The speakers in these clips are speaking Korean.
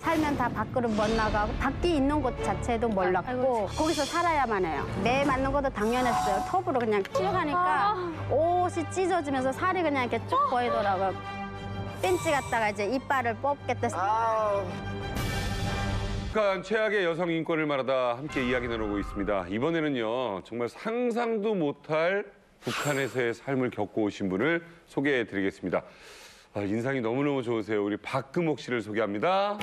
살면 다 밖으로 못 나가고 밖에 있는 곳 자체도 몰랐고 거기서 살아야만 해요. 매 맞는 것도 당연했어요. 톱으로 그냥 찔러가니까 옷이 찢어지면서 살이 그냥 이렇게 쭉 보이더라고요. 벤치 갔다가 이제 이빨을 뽑겠다. 북한 최악의 여성 인권을 말하다 함께 이야기 나누고 있습니다. 이번에는요, 정말 상상도 못할 북한에서의 삶을 겪고 오신 분을 소개해드리겠습니다. 인상이 너무너무 좋으세요. 우리 박금옥 씨를 소개합니다.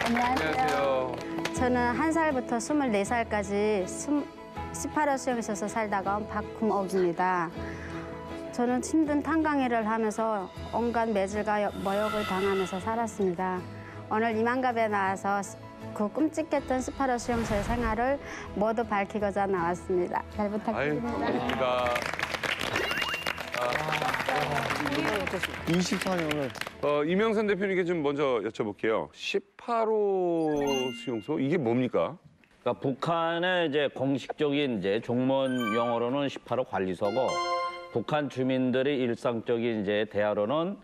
안녕하세요. 저는 1살부터 24살까지 18호 수용소에서 살다가 온 박금옥입니다. 저는 힘든 탄광일을 하면서 온갖 매질과 모욕을 당하면서 살았습니다. 오늘 이만갑에 나와서 그 끔찍했던 18호 수용소의 생활을 모두 밝히고자 나왔습니다. 잘 부탁드립니다. 반갑습니다. 24년을. 이명선 대표님께 좀 먼저 여쭤볼게요. 18호 수용소 이게 뭡니까? 그러니까 북한의 이제 공식적인 이제 종문 용어로는 18호 관리소고 북한 주민들의 일상적인 이제 대화로는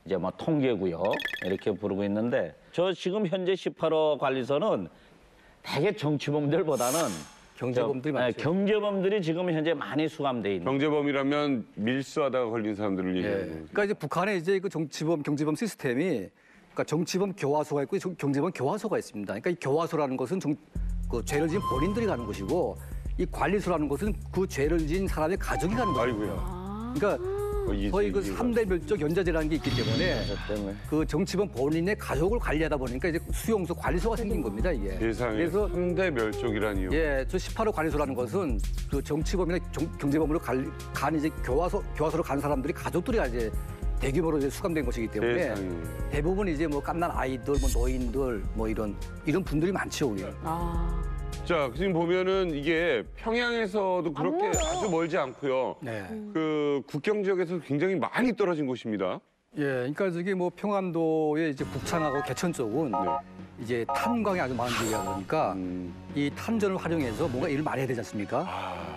이제 뭐 통계구역 이렇게 부르고 있는데 저 지금 현재 18호 관리소는 대개 정치범들보다는 경제범들이 많죠. 경제범들이 지금 현재 많이 수감돼 있는. 경제범이라면 밀수하다가 걸린 사람들을 얘기하는 거예요. 그러니까 이제 북한에 이제 그 경제범 시스템이 그러니까 정치범 교화소가 있고 경제범 교화소가 있습니다. 그러니까 이 교화소라는 것은 그 죄를 지은 본인들이 가는 것이고 이 관리소라는 것은 그 죄를 지은 사람의 가족이 가는 거예요. 아이고야. 그러니까 거의 그 3대 멸족 연좌제라는 게 있기 때문에 그 정치범 본인의 가족을 관리하다 보니까 이제 수용소 관리소가 생긴 겁니다, 이게. 세상에 그래서 3대 멸족이라니요. 예, 저 18호 관리소라는 것은 그 정치범이나 경제범으로 간 이제 교화소로 간 사람들이 가족들이 이제 대규모로 이제 수감된 것이기 때문에 세상에. 대부분 이제 뭐 갓난 아이들, 뭐 노인들, 뭐 이런 분들이 많죠, 우리. 자, 지금 보면은 이게 평양에서도 그렇게 아주 멀지 않고요. 네. 그 국경 지역에서 굉장히 많이 떨어진 곳입니다. 예, 그러니까 저기 뭐 평안도의 이제 북창하고 개천 쪽은 이제 탄광이 아주 많은 지역이다 보니까 이 탄전을 활용해서 뭔가 일을 많이 해야 되지 않습니까?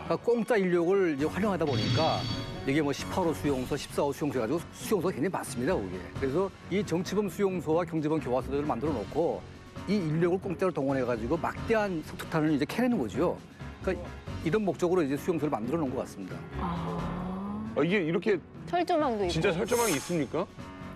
그러니까 공짜 인력을 이제 활용하다 보니까 이게 뭐 18호 수용소, 14호 수용소 해가지고 수용소가 굉장히 많습니다, 거기에. 그래서 이 정치범 수용소와 경제범 교화소들을 만들어 놓고 이 인력을 공짜로 동원해가지고 막대한 석탄을 이제 캐내는 거죠. 그러니까 이런 목적으로 이제 수용소를 만들어 놓은 것 같습니다. 이게 이렇게 철조망도 있고. 진짜 철조망이 있습니까?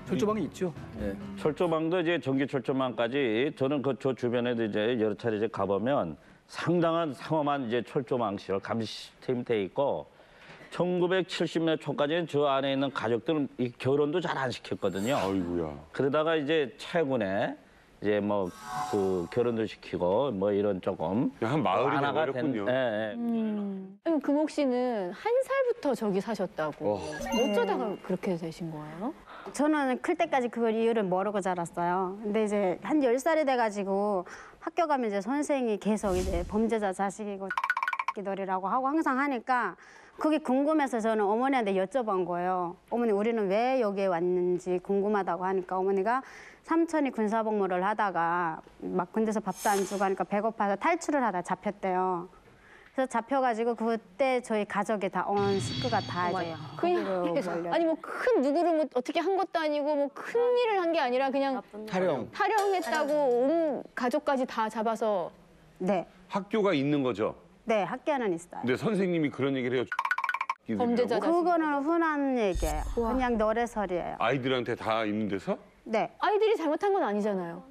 철조망이 있죠. 예. 철조망도 이제 전기 철조망까지 저는 저 주변에도 이제 여러 차례 이제 가보면 상당한 상엄한 이제 철조망 시설 감시 시스템이 돼 있고 1970년 초까지는 저 안에 있는 가족들은 이 결혼도 잘 안 시켰거든요. 아이고야. 그러다가 이제 최근에 이제 뭐 그 결혼도 시키고 뭐 이런 조금 한 마을이 완화가 돼버렸군요. 아니, 금옥 씨는 1살부터 저기 사셨다고. 어쩌다가 그렇게 되신 거예요? 저는 클 때까지 그걸 이유를 모르고 자랐어요. 근데 이제 한 10살이 돼가지고 학교 가면 이제 선생님이 계속 이제 범죄자 자식이고 놀이라고 하고 항상 하니까 그게 궁금해서 저는 어머니한테 여쭤본 거예요. 어머니 우리는 왜 여기에 왔는지 궁금하다고 하니까 어머니가 삼촌이 군사복무를 하다가 막 군대에서 밥도 안 주고 하니까 배고파서 탈출을 하다 잡혔대요. 그래서 잡혀가지고 그때 저희 가족이 다 온 식구가 다 이제 그냥 몰려. 아니 뭐 큰 누구를 뭐 어떻게 한 것도 아니고 뭐 큰 일을 한 게 아니라 그냥 탈영했다고 온 가족까지 다 잡아서. 네, 학교가 있는 거죠. 네 학교는 있어요. 근데 선생님이 그런 얘기를 해요. 범죄자 자식. 그거는 흔한 얘기예요. 우와. 그냥 노래설이에요. 아이들한테 다 있는 데서? 네. 아이들이 잘못한 건 아니잖아요.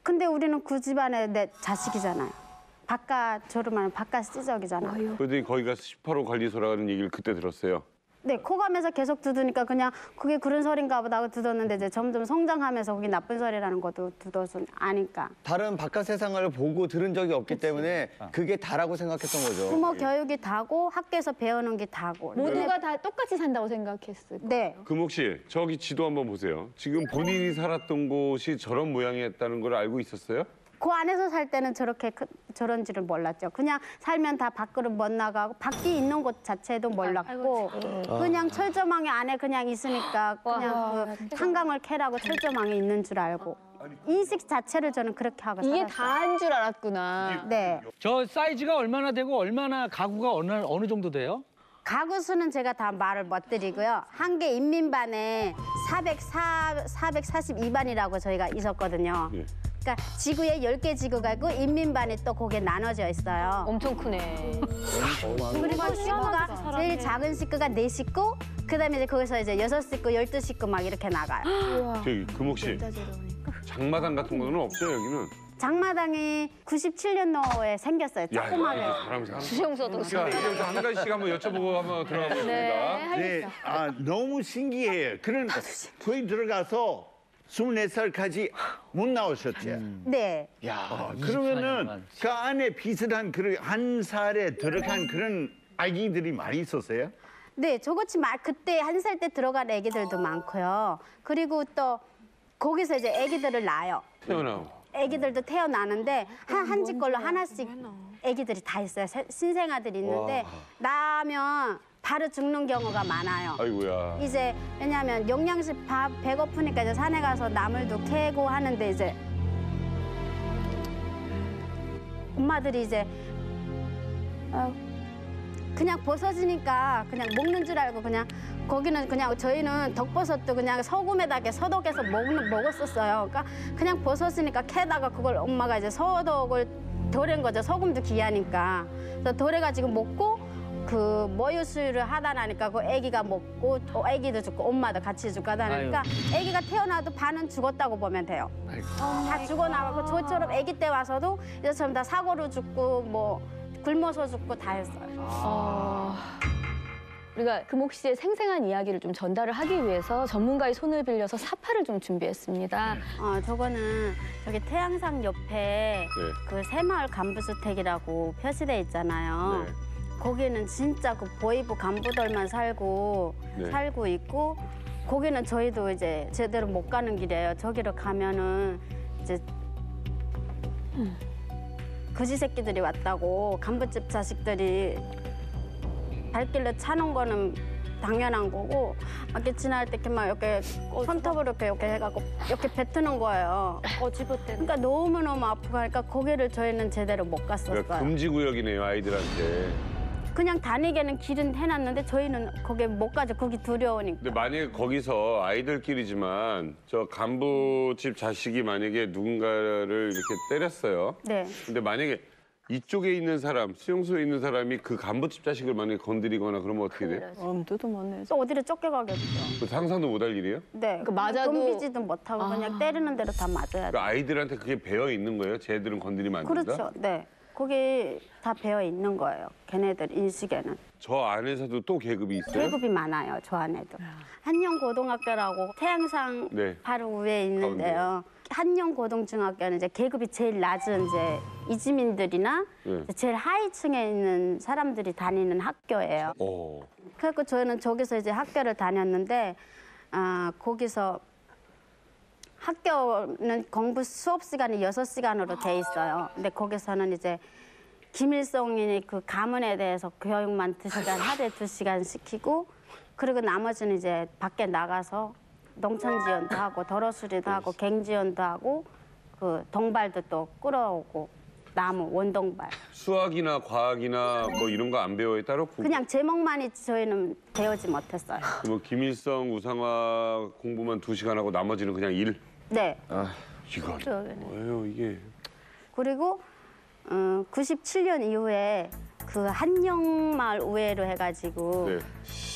근데 우리는 그 집안의 내 자식이잖아요. 바깥 졸음하면 바깥 시적이잖아요. 그랬더니 거기 가서 18호 관리소라는 얘기를 그때 들었어요. 네, 코가면서 계속 듣으니까 그냥 그게 그런 소린가 보다 하고 듣었는데 이제 점점 성장하면서 그게 나쁜 소리라는 것도 듣어서 아니까. 다른 바깥 세상을 보고 들은 적이 없기 때문에 그게 다라고 생각했던 거죠. 부모 교육이 다고 학교에서 배우는 게 다고. 모두가 다 똑같이 산다고 생각했을 거예요. 네. 금옥 씨, 저기 지도 한번 보세요. 지금 본인이 살았던 곳이 저런 모양이었다는 걸 알고 있었어요? 그 안에서 살 때는 저런지를 몰랐죠. 그냥 살면 다 밖으로 못 나가고 밖에 있는 곳 자체도 몰랐고 그냥 철조망이 안에 그냥 있으니까 그냥 그 탄광을 캐라고 철조망이 있는 줄 알고 인식 자체를 저는 그렇게 하고 이게 살았어요. 다인 줄 알았구나. 네. 저 사이즈가 얼마나 되고 얼마나 가구가 어느 정도 돼요? 가구 수는 제가 다 말을 못 드리고요. 한 개 인민반에 442반이라고 저희가 있었거든요. 예. 그러니까 지구에 10개 지구가 있고 인민반이 또 거기에 나눠져 있어요. 엄청 크네. 그리고 식구가 제일 작은 식구가 4식구, 그다음에 이제 거기서 이제 6식구, 12식구 막 이렇게 나가요. 저기 금옥 씨, 장마당 같은 거는 없어요 여기는? 장마당이 97년도에 생겼어요. 야, 조그맣게. 이거 사람이 사는. 수용소도 자, 이제 한 가지씩 한번 여쭤보고 한번 들어가 보겠습니다. 네. 네, 너무 신기해요. 그런 거기 들어가서 24살까지 못 나오셨죠? 네. 그러면은 그 안에 비슷한 그런 한 살에 들어간 그런 아기들이 많이 있었어요? 네, 저같이 그때 1살 때 들어간 애기들도 많고요. 그리고 또 거기서 이제 애기들을 낳아요. 태어나고. 애기들도 태어나는데 한 집 걸로 하나씩 애기들이 다 있어요. 신생아들이 있는데 낳으면 바로 죽는 경우가 많아요. 아이고야. 이제 왜냐하면 영양식 밥 배고프니까 이제 산에 가서 나물도 캐고 하는데 이제 엄마들이 이제 그냥 벗어지니까 그냥 먹는 줄 알고 그냥 거기는 그냥 저희는 덕버섯도 그냥 소금에다 이렇게 소독해서 먹었었어요. 그러니까 그냥 벗었으니까 캐다가 그걸 엄마가 이제 소독을 덜한 거죠. 소금도 귀하니까. 그래서 덜해가지고 먹고 그 모유수유를 하다 나니까 그 아기가 먹고 아기도 죽고 엄마도 같이 죽고 하다 나니까 아기가 태어나도 반은 죽었다고 보면 돼요. 다 죽어나가고 저처럼 아기 때 와서도 이제처럼 다 사고로 죽고 뭐 굶어서 죽고 다 했어요. 우리가 금옥 씨의 생생한 이야기를 좀 전달을 하기 위해서 전문가의 손을 빌려서 사파를 좀 준비했습니다. 저거는 저기 태양상 옆에 그 새마을 간부주택이라고 표시돼 있잖아요. 네. 거기는 진짜 그 보이부 간부들만 살고 있고 거기는 저희도 이제 제대로 못 가는 길이에요. 저기로 가면은 이제 거지 새끼들이 왔다고 간부집 자식들이 발길로 차는 거는 당연한 거고 막 이렇게 지날 때 이렇게 막 이렇게 손톱으로 이렇게 해갖고 이렇게 뱉는 거예요. 그러니까 너무너무 아프고 하니까 거기를 저희는 제대로 못 갔었어요. 그러니까 금지 구역이네요 아이들한테. 그냥 다니게는 길은 해놨는데 저희는 거기 못 가죠. 거기 두려우니까. 근데 만약에 거기서 아이들끼리지만 저 간부집 자식이 만약에 누군가를 이렇게 때렸어요. 네. 근데 만약에 이쪽에 있는 사람, 수용소에 있는 사람이 그 간부집 자식을 만약에 건드리거나 그러면 어떻게 돼요? 엄두도 못 내죠. 또 어디를 쫓겨가겠죠. 그 상상도 못할 일이에요? 네. 그 맞아도- 덤비지도 못하고 그냥 때리는 대로 다 맞아야 그 돼. 아이들한테 그게 배어 있는 거예요? 쟤들은 건드리면 안 된다? 그렇죠. 네. 거기 다 배어 있는 거예요. 걔네들 인식에는. 저 안에서도 또 계급이 있어요? 계급이 많아요. 저 안에도. 한영고등학교라고 태양상 네. 바로 위에 있는데요. 한영고등중학교는 이제 계급이 제일 낮은 이제 이주민들이나 네. 제일 하위층에 있는 사람들이 다니는 학교예요. 그래서 저희는 저기서 이제 학교를 다녔는데 거기서 학교는 공부 수업 시간이 6시간으로 돼 있어요. 근데 거기서는 이제 김일성이 그 가문에 대해서 교육만 2시간, 하루에 2시간 시키고 그리고 나머지는 이제 밖에 나가서 농촌 지원도 하고 도로수리도 하고 갱지원도 하고 그 동발도 또 끌어오고 나무 원동발. 수학이나 과학이나 뭐 이런 거 안 배워요 따로? 그냥 제목만 있지 저희는 배우지 못했어요. 뭐 김일성, 우상화 공부만 2시간 하고 나머지는 그냥 일? 네. 이거 뭐예요 이게? 그리고 97년 이후에 그 한영마을 우회로 해가지고 네.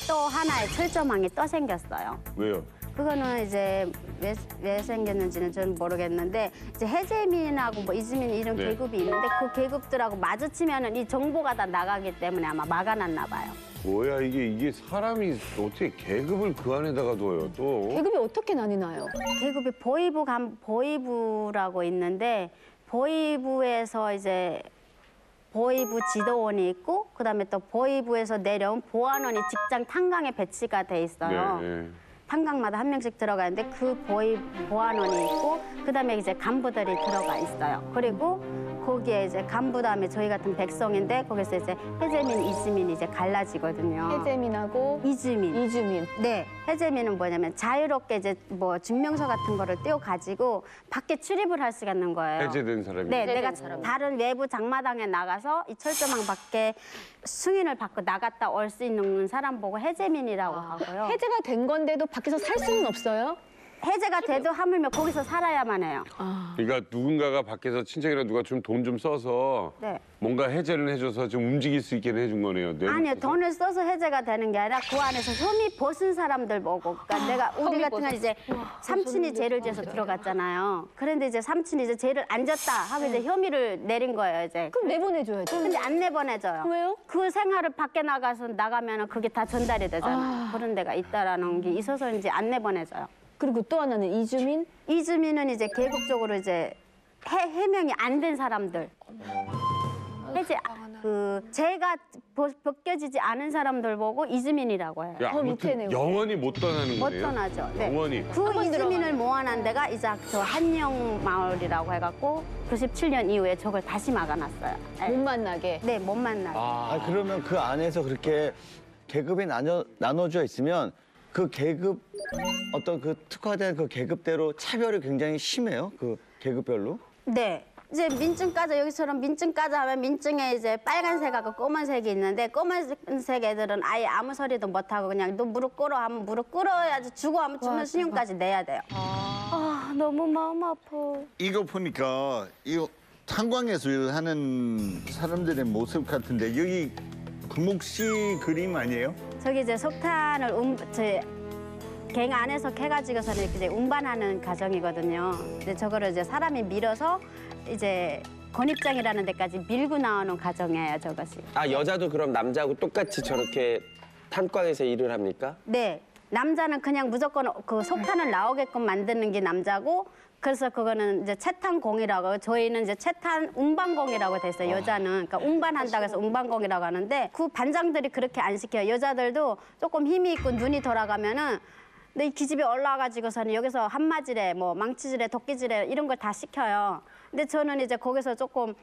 또 하나의 철조망이 또 생겼어요. 왜요? 그거는 이제 왜 생겼는지는 저는 모르겠는데 이제 해제민하고 뭐 이주민 이런 네. 계급이 있는데 그 계급들하고 마주치면은 이 정보가 다 나가기 때문에 아마 막아놨나 봐요. 뭐야 이게 사람이 어떻게 계급을 그 안에다가 둬요 또? 계급이 어떻게 나뉘나요? 계급이 보위부라고 있는데 보위부에서 이제 보위부 지도원이 있고 그다음에 또 보위부에서 내려온 보안원이 직장 탄강에 배치가 돼 있어요. 네. 탄강마다 한 명씩 들어가 있는데 그 보안원이 있고 그다음에 이제 간부들이 들어가 있어요. 그리고 거기에 이제 간부 다음에 저희 같은 백성인데 거기서 이제 해제민, 이주민 이제 갈라지거든요. 해제민하고 이주민. 이주민. 네, 해제민은 뭐냐면 자유롭게 이제 뭐 증명서 같은 거를 떼어 가지고 밖에 출입을 할 수가 있는 거예요. 해제된 사람이. 네, 해제된 내가 사람. 다른 외부 장마당에 나가서 이 철조망 밖에 승인을 받고 나갔다 올 수 있는 사람 보고 해제민이라고 하고요. 해제가 된 건데도 밖에서 살 수는 없어요? 해제가 돼도 하물며 거기서 살아야만 해요. 그러니까 누군가가 밖에서 친척이나 누가 좀 돈 좀 써서 네. 뭔가 해제를 해줘서 좀 움직일 수 있게 해준 거네요. 네. 아니요, 돈을 써서 해제가 되는 게 아니라 그 안에서 혐의 벗은 사람들 보고. 그러니까 내가 우리 혐의 같은 건 벗은. 이제 삼촌이 죄를 져서 들어갔잖아요. 그런데 이제 삼촌이 이제 죄를 안 졌다 하고 이제 혐의를 내린 거예요, 이제. 그럼 내보내줘야죠. 근데 안 내보내줘요. 왜요? 그 생활을 밖에 나가서 나가면 그게 다 전달이 되잖아요. 그런 데가 있다라는 게 있어서 이제 안 내보내줘요. 그리고 또 하나는 이주민? 이주민은 이제 계급적으로 이제 해명이 안 된 사람들. 해제 죄가 벗겨지지 않은 사람들 보고 이주민이라고 해요. 야, 더 밑에 아무튼 내고. 영원히 못 떠나는 못 거네요. 떠나죠. 네. 영원히. 그 한번 이주민을 들어가면. 모아놓은 데가 이제 저 한영 마을이라고 해갖고 97년 이후에 저걸 다시 막아놨어요. 못 만나게. 네, 못 만나게. 아, 그러면 그 안에서 그렇게 계급이 나눠져 있으면 그 계급 어떤 그 특화된 그 계급대로 차별이 굉장히 심해요. 그 계급별로. 네. 이제 민증 까자 여기처럼 민증 까자 하면 민증에 이제 빨간색하고 검은색이 있는데 검은색 애들은 아예 아무 소리도 못 하고 그냥 너 무릎 꿇어 하면 무릎 꿇어야지 주고 하면 주는 신용까지 내야 돼요. 아, 너무 마음 아파. 이거 보니까 이거 탄광에서 일하는 사람들의 모습 같은데 여기 금옥 씨 그림 아니에요? 저기 이제 석탄을 갱 안에서 캐가지고서는 이렇게 이제 운반하는 과정이거든요. 근데 저거를 이제 사람이 밀어서 이제 건입장이라는 데까지 밀고 나오는 과정이에요, 저것이. 아, 여자도 그럼 남자하고 똑같이 저렇게 탄광에서 일을 합니까? 네, 남자는 그냥 무조건 그 석탄을 나오게끔 만드는 게 남자고, 그래서 그거는 이제 채탄공이라고, 저희는 이제 채탄 운반공이라고 돼 있어요, 여자는. 그러니까 운반한다고 해서 운반공이라고 하는데, 그 반장들이 그렇게 안 시켜요. 여자들도 조금 힘이 있고 눈이 돌아가면은 근데 이 기집애 올라와가지고서는 여기서 한마질에 뭐 망치질에 도끼질에 이런 걸 다 시켜요. 근데 저는 이제 거기서 조금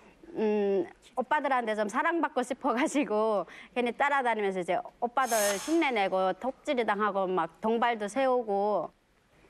오빠들한테 좀 사랑받고 싶어가지고 괜히 따라다니면서 이제 오빠들 흉내내고 톱질이 당하고 막 동발도 세우고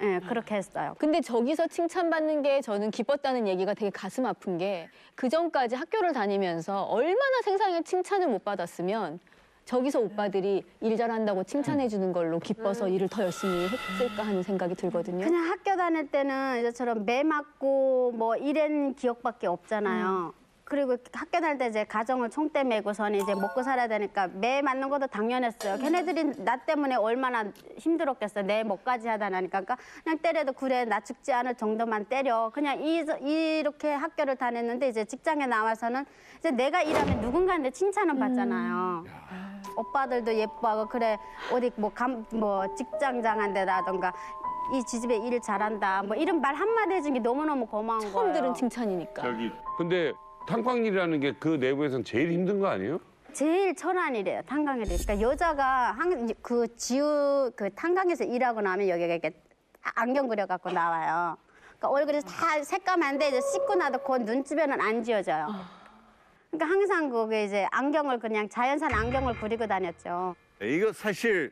예, 그렇게 했어요. 근데 저기서 칭찬받는 게 저는 기뻤다는 얘기가 되게 가슴 아픈 게 그전까지 학교를 다니면서 얼마나 세상에 칭찬을 못 받았으면 저기서 오빠들이 일 잘한다고 칭찬해 주는 걸로 기뻐서 일을 더 열심히 했을까 하는 생각이 들거든요. 그냥 학교 다닐 때는 이제처럼 매 맞고 뭐 이런 기억밖에 없잖아요. 그리고 학교 다닐 때 이제 가정을 총대 메고서는 이제 먹고 살아야 되니까 매 맞는 것도 당연했어요. 걔네들이 나 때문에 얼마나 힘들었겠어요. 내 목까지 하다 나니까. 그러니까 그냥 때려도 그래 나 죽지 않을 정도만 때려. 그냥 이렇게 학교를 다녔는데 이제 직장에 나와서는 이제 내가 일하면 누군가한테 칭찬은 받잖아요. 오빠들도 예뻐하고 그래 어디 뭐 직장장한 데라던가 이 지집에 일 잘한다 뭐 이런 말 한마디 해준 게 너무너무 고마운 거예요. 처음 들은 칭찬이니까. 근데 탄광일이라는 게 그 내부에서는 제일 힘든 거 아니에요? 제일 천한 일이에요, 탄광일이. 그러니까 여자가 그 탄광에서 일하고 나면 여기가 이렇게 안경 그려갖고 나와요. 그러니까 얼굴이 다 새까만데 이제 씻고 나도 그 눈집에는 안 지워져요. 그러니까 항상 그게 이제 안경을 그냥 자연산 안경을 그리고 다녔죠. 이거 사실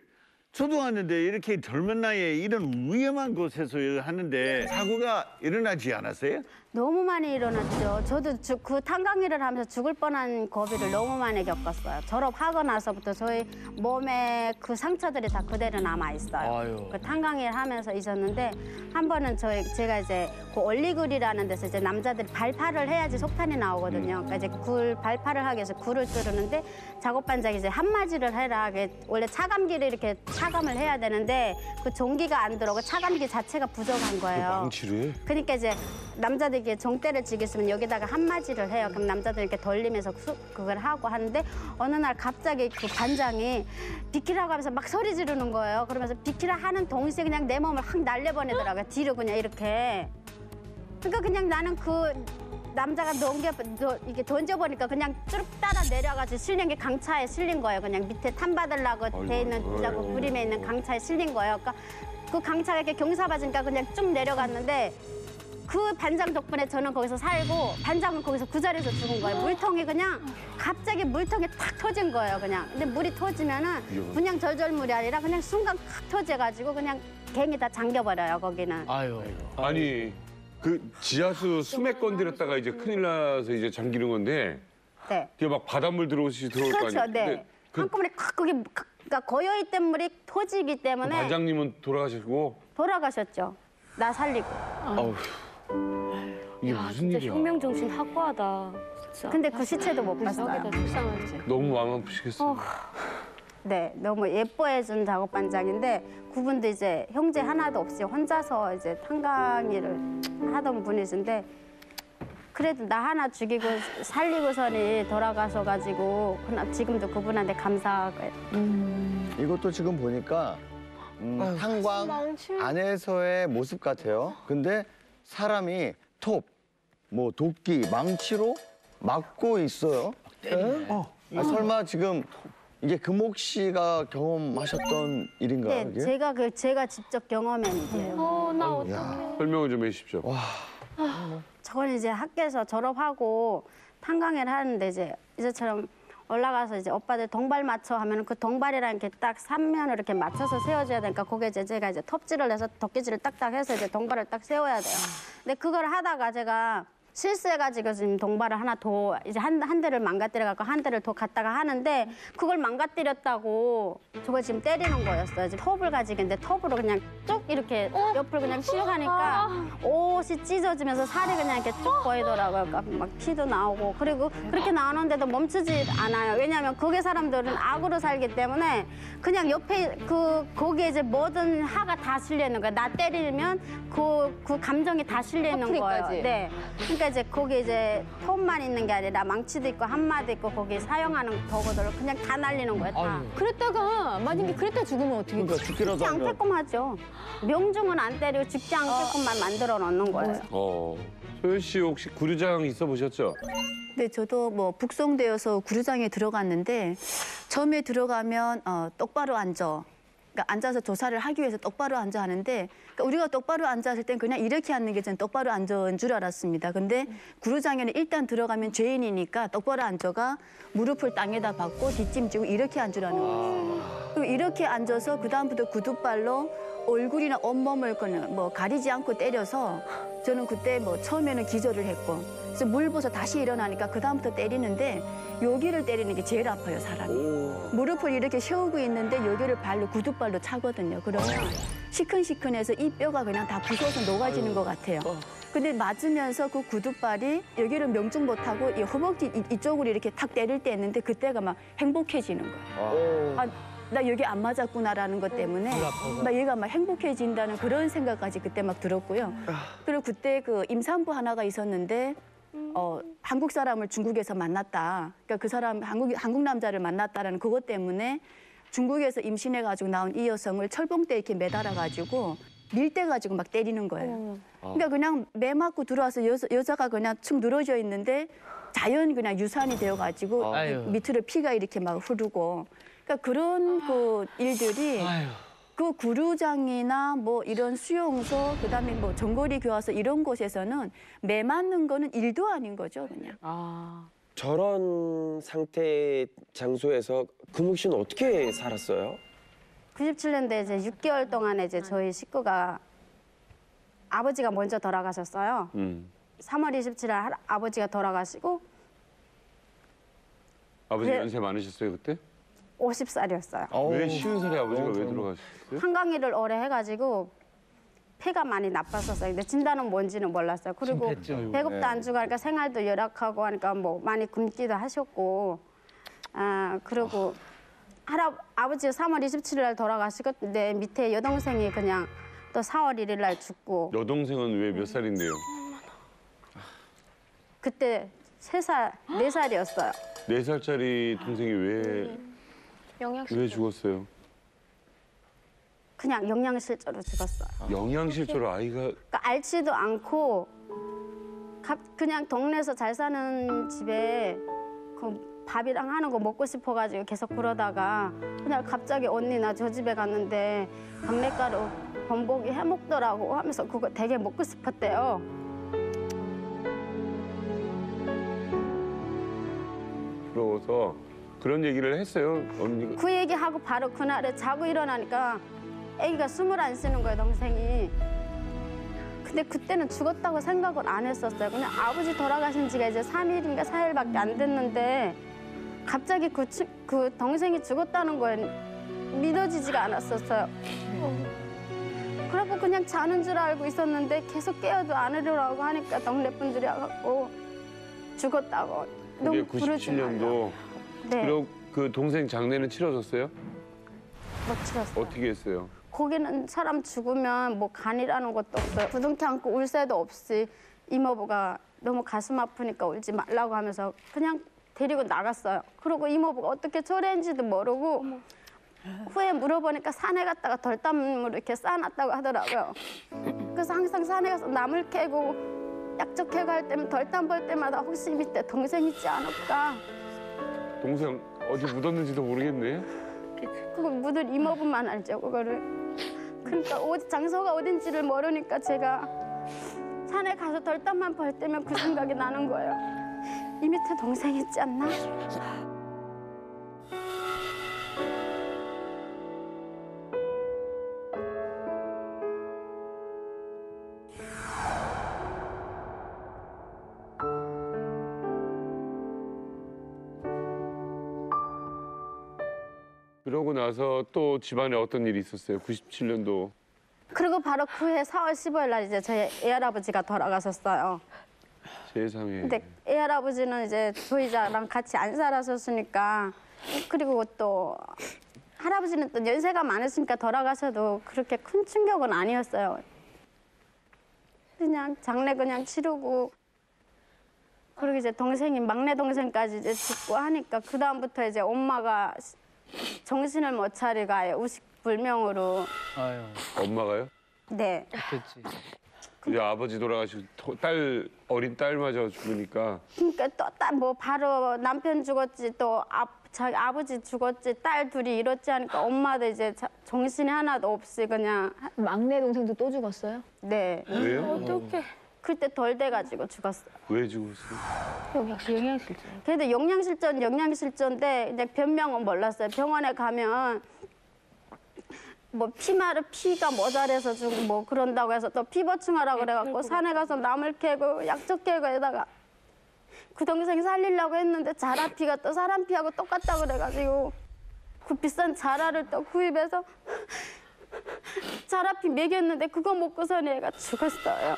저도 하는데 이렇게 젊은 나이에 이런 위험한 곳에서 일을 하는데 사고가 일어나지 않았어요? 너무 많이 일어났죠. 저도 그 탄광일을 하면서 죽을 뻔한 고비를 너무 많이 겪었어요. 졸업하고 나서부터 저희 몸에 그 상처들이 다 그대로 남아 있어요. 그 탄광일 하면서 있었는데 한 번은 제가 이제 그 올리굴이라는 데서 이제 남자들이 발파를 해야지 석탄이 나오거든요. 그러니까 이제 발파를 하기 위해서 굴을 뚫는데 작업반장이 이제 한마디를 해라. 원래 차감기를 이렇게 차감을 해야 되는데 그 종기가 안 들어오고 차감기 자체가 부족한 거예요. 망치를? 그러니까 이제 남자들이 정대를 지겠으면 여기다가 한마디를 해요. 그럼 남자들 이렇게 돌리면서 그걸 하고 하는데 어느 날 갑자기 그 반장이 비키라고 하면서 막 소리 지르는 거예요. 그러면서 비키라 하는 동시에 그냥 내 몸을 확 날려보내더라고요. 뒤로 그냥 이렇게. 그러니까 그냥 나는 그 남자가 이게 던져보니까 그냥 쭉 따라 내려가지고 실린 게 강차에 실린 거예요. 그냥 밑에 탄 받으려고 돼 있는 그림에 있는 강차에 실린 거예요. 그러니까 그 강차가 이렇게 경사받으니까 그냥 쭉 내려갔는데 그 반장 덕분에 저는 거기서 살고 반장은 거기서 그 자리에서 죽은 거예요. 물통이 그냥 갑자기 물통이 탁 터진 거예요. 그냥. 근데 물이 터지면은 그냥 절절물이 아니라 그냥 순간 탁 터져가지고 그냥 갱이 다 잠겨버려요. 거기는. 아니 그 지하수 수맥 건드렸다가 이제 큰일 나서 이제 잠기는 건데 네. 이게 막 바닷물 들어올 거 그렇죠. 아니에요? 네. 근데 그 한꺼번에 탁 거기 그러니까 고여있던 물이 터지기 때문에 반장님은 돌아가시고 돌아가셨죠. 나 살리고. 이게 무슨 일이야? 혁명 정신 확고하다. 진짜. 근데 그 시체도 못 봤어요. 불쌍하지. 너무 마음 아프시겠어요. 네, 너무 예뻐해준 작업 반장인데 그분도 이제 형제 하나도 없이 혼자서 이제 탄광 일을 하던 분이신데 그래도 나 하나 죽이고 살리고서니 돌아가셔가지고 지금도 그분한테 감사하고 이것도 지금 보니까 탄광 안에서의 모습 같아요. 근데 사람이 톱, 뭐 도끼, 망치로 막고 있어요. 설마 지금 이게 금옥 씨가 경험하셨던 일인가요? 네, 이게? 제가 직접 경험한 일이에요. 나 어떡해. 설명을 좀 해주십시오. 저는 이제 학교에서 졸업하고 탄광회를 하는데 이제처럼 올라가서 이제 오빠들 동발 맞춰 하면 그 동발이랑 이렇게 딱 3면을 이렇게 맞춰서 세워줘야 되니까 거기에 이제 제가 이제 톱질을 해서 도끼질을 딱딱 해서 이제 동발을 딱 세워야 돼요. 근데 그걸 하다가 제가 실수해가지고 지금 동발을 하나 더 이제 한 대를 망가뜨려갖고 한 대를 더 갖다가 하는데 그걸 망가뜨렸다고 저걸 지금 때리는 거였어요. 지금 톱을 가지고 있는데 톱으로 그냥 쭉 이렇게 옆을 그냥 씌우가니까 옷이 찢어지면서 살이 그냥 이렇게 쭉 보이더라고요. 그러니까 막 피도 나오고 그리고 그렇게 나오는데도 멈추지 않아요. 왜냐하면 거기 사람들은 악으로 살기 때문에 그냥 옆에 거기에 이제 모든 화가 다 실려 있는 거예요. 나 때리면 그 감정이 다 실려 있는 거예요. 화풀이까지. 네. 그러니까 이제 거기 이제 톱만 있는 게 아니라 망치도 있고 한마도 있고 거기 사용하는 도구들을 그냥 다 날리는 거예요. 다. 그랬다가 만약에 그랬다 죽으면 어떻게 돼? 그러니까 죽기라도 죽지 하면 않게끔 하죠. 명중은 안 때리고 죽지 않게끔만 만들어 놓는 거예요. 소연 씨 혹시 구류장 있어 보셨죠? 네, 저도 뭐 북송되어서 구류장에 들어갔는데 처음에 들어가면 똑바로 앉아. 그러니까 앉아서 조사를 하기 위해서 똑바로 앉아 하는데 그러니까 우리가 똑바로 앉았을 땐 그냥 이렇게 앉는 게 저는 똑바로 앉은 줄 알았습니다. 근데 구류장에는 일단 들어가면 죄인이니까 똑바로 앉아가 무릎을 땅에다 박고 뒷짐지고 이렇게 앉으라는 거예요. 그리고 이렇게 앉아서 그다음부터 구두발로 얼굴이나 온몸을 뭐 가리지 않고 때려서 저는 그때 뭐 처음에는 기절을 했고 그래서 물 벗어 다시 일어나니까 그다음부터 때리는데 여기를 때리는 게 제일 아파요, 사람이. 무릎을 이렇게 세우고 있는데 여기를 발로 구두발로 차거든요. 그러면 시큰시큰해서 이 뼈가 그냥 다 부서서 녹아지는 것 같아요. 근데 맞으면서 그 구두발이 여기를 명중 못하고 이 허벅지 이쪽으로 이렇게 탁 때릴 때 했는데 그때가 막 행복해지는 거예요. 나 여기 안 맞았구나라는 것 때문에 막 얘가 막 행복해진다는 그런 생각까지 그때 막 들었고요. 그리고 그때 그 임산부 하나가 있었는데 한국 사람을 중국에서 만났다. 그러니까 그 사람 한국 남자를 만났다라는 그것 때문에 중국에서 임신해가지고 나온 이 여성을 철봉대에 이렇게 매달아가지고 밀대가지고 막 때리는 거예요. 그러니까 그냥 매 맞고 들어와서 여자가 그냥 축 늘어져 있는데 자연 그냥 유산이 되어가지고 밑으로 피가 이렇게 막 흐르고. 그러니까 그런 그 일들이 그 구류장이나 뭐 이런 수용소 그다음에 뭐 정거리 교화소 이런 곳에서는 매 맞는 거는 일도 아닌 거죠, 그냥. 저런 상태의 장소에서 금옥 씨는 어떻게 살았어요? 97년도에 이제 6개월 동안에 이제 저희 식구가 아버지가 먼저 돌아가셨어요. 3월 27일 아버지가 돌아가시고 아버지 그래. 연세 많으셨어요 그때? 50살이었어요. 왜 쉬운 살에 아버지가 왜 돌아가셨어요? 한강일을 오래 해가지고 폐가 많이 나빴었어요. 근데 진단은 뭔지는 몰랐어요. 그리고 배급도 안 주고 하니까 생활도 열악하고 하니까 뭐 많이 굶기도 하셨고 그리고 아버지가 3월 27일 날 돌아가시고 내 밑에 여동생이 그냥 또 4월 1일 날 죽고 여동생은 왜 몇 살인데요? 그때 3살, 4살이었어요. 4살짜리 동생이 왜 죽었어요? 그냥 영양실조로 죽었어요. 영양실조로 아이가 그러니까 앓지도 않고 그냥 동네에서 잘 사는 집에 그 밥이랑 하는 거 먹고 싶어가지고 계속 그러다가 그냥 갑자기 언니 나 저 집에 갔는데 박내가루 범벅이 해먹더라고 하면서 그거 되게 먹고 싶었대요. 싶어서 그런 얘기를 했어요. 언니가. 그 얘기하고 바로 그날에 자고 일어나니까 아기가 숨을 안 쉬는 거예요, 동생이. 근데 그때는 죽었다고 생각을 안 했었어요. 그냥 아버지 돌아가신 지가 이제 3일인가 4일밖에 안 됐는데 갑자기 그 동생이 죽었다는 건 믿어지지가 않았었어요. 그래갖고 그냥 자는 줄 알고 있었는데 계속 깨어도 안 이러라고 하니까 동네 분들이 와갖고 죽었다고. 그게 너무 부르지 말라고. 97년도. 네, 그리고 그 동생 장례는 치러졌어요? 못 치렀어요. 어떻게 했어요? 거기는 사람 죽으면 뭐 간이라는 것도 없어요. 부둥켜 안고 울 새도 없이 이모부가 너무 가슴 아프니까 울지 말라고 하면서 그냥 데리고 나갔어요. 그리고 이모부가 어떻게 처리했는지도 모르고 후에 물어보니까 산에 갔다가 덜담으로 이렇게 쌓아놨다고 하더라고요. 그래서 항상 산에 가서 나물 캐고 약초 캐고 할 때면 덜담 볼 때마다 혹시 밑에 동생 있지 않을까. 동생 어디 묻었는지도 모르겠네. 그거 묻을 이모부만 알죠, 그거를. 그러니까 장소가 어딘지를 모르니까 제가 산에 가서 덜담만 볼 때면 그 생각이 나는 거예요. 이 밑에 동생 있지 않나? 그러고 나서 또 집안에 어떤 일이 있었어요? 97년도. 그리고 바로 그 해 4월 15일 날 이제 저희 애할아버지가 돌아가셨어요. 세상에. 근데 애할아버지는 이제 저희랑 같이 안 살았었으니까 그리고 또 할아버지는 또 연세가 많으시니까 돌아가셔도 그렇게 큰 충격은 아니었어요. 그냥 장례 그냥 치르고 그리고 이제 동생이 막내 동생까지 이제 죽고 하니까 그 다음부터 이제 엄마가 정신을 못 차리고 아예 의식불명으로. 아유, 엄마가요? 네. 그렇겠지. 이제 아버지 돌아가시고 어린 딸마저 죽으니까. 그러니까 또 뭐 바로 남편 죽었지 또 자기 아버지 죽었지 딸 둘이 이렇지 하니까 엄마도 이제 정신이 하나도 없이 그냥. 막내 동생도 또 죽었어요? 네. 왜요? 어떡해. 그때 덜 돼가지고 죽었어요. 왜 죽었어요? 영양실조. 그래도 영양실조인데 이제 변명은 몰랐어요. 병원에 가면 뭐 피가 모자라서 죽고 뭐 그런다고 해서 또 피 보충하라고 그래갖고 산에 가서 나물 캐고 약초 캐고 에다가 그 동생 살리려고 했는데 자라 피가 또 사람 피하고 똑같다고 그래가지고 그 비싼 자라를 또 구입해서 자라피 먹였는데 그거 먹고서는 얘가 죽었어요.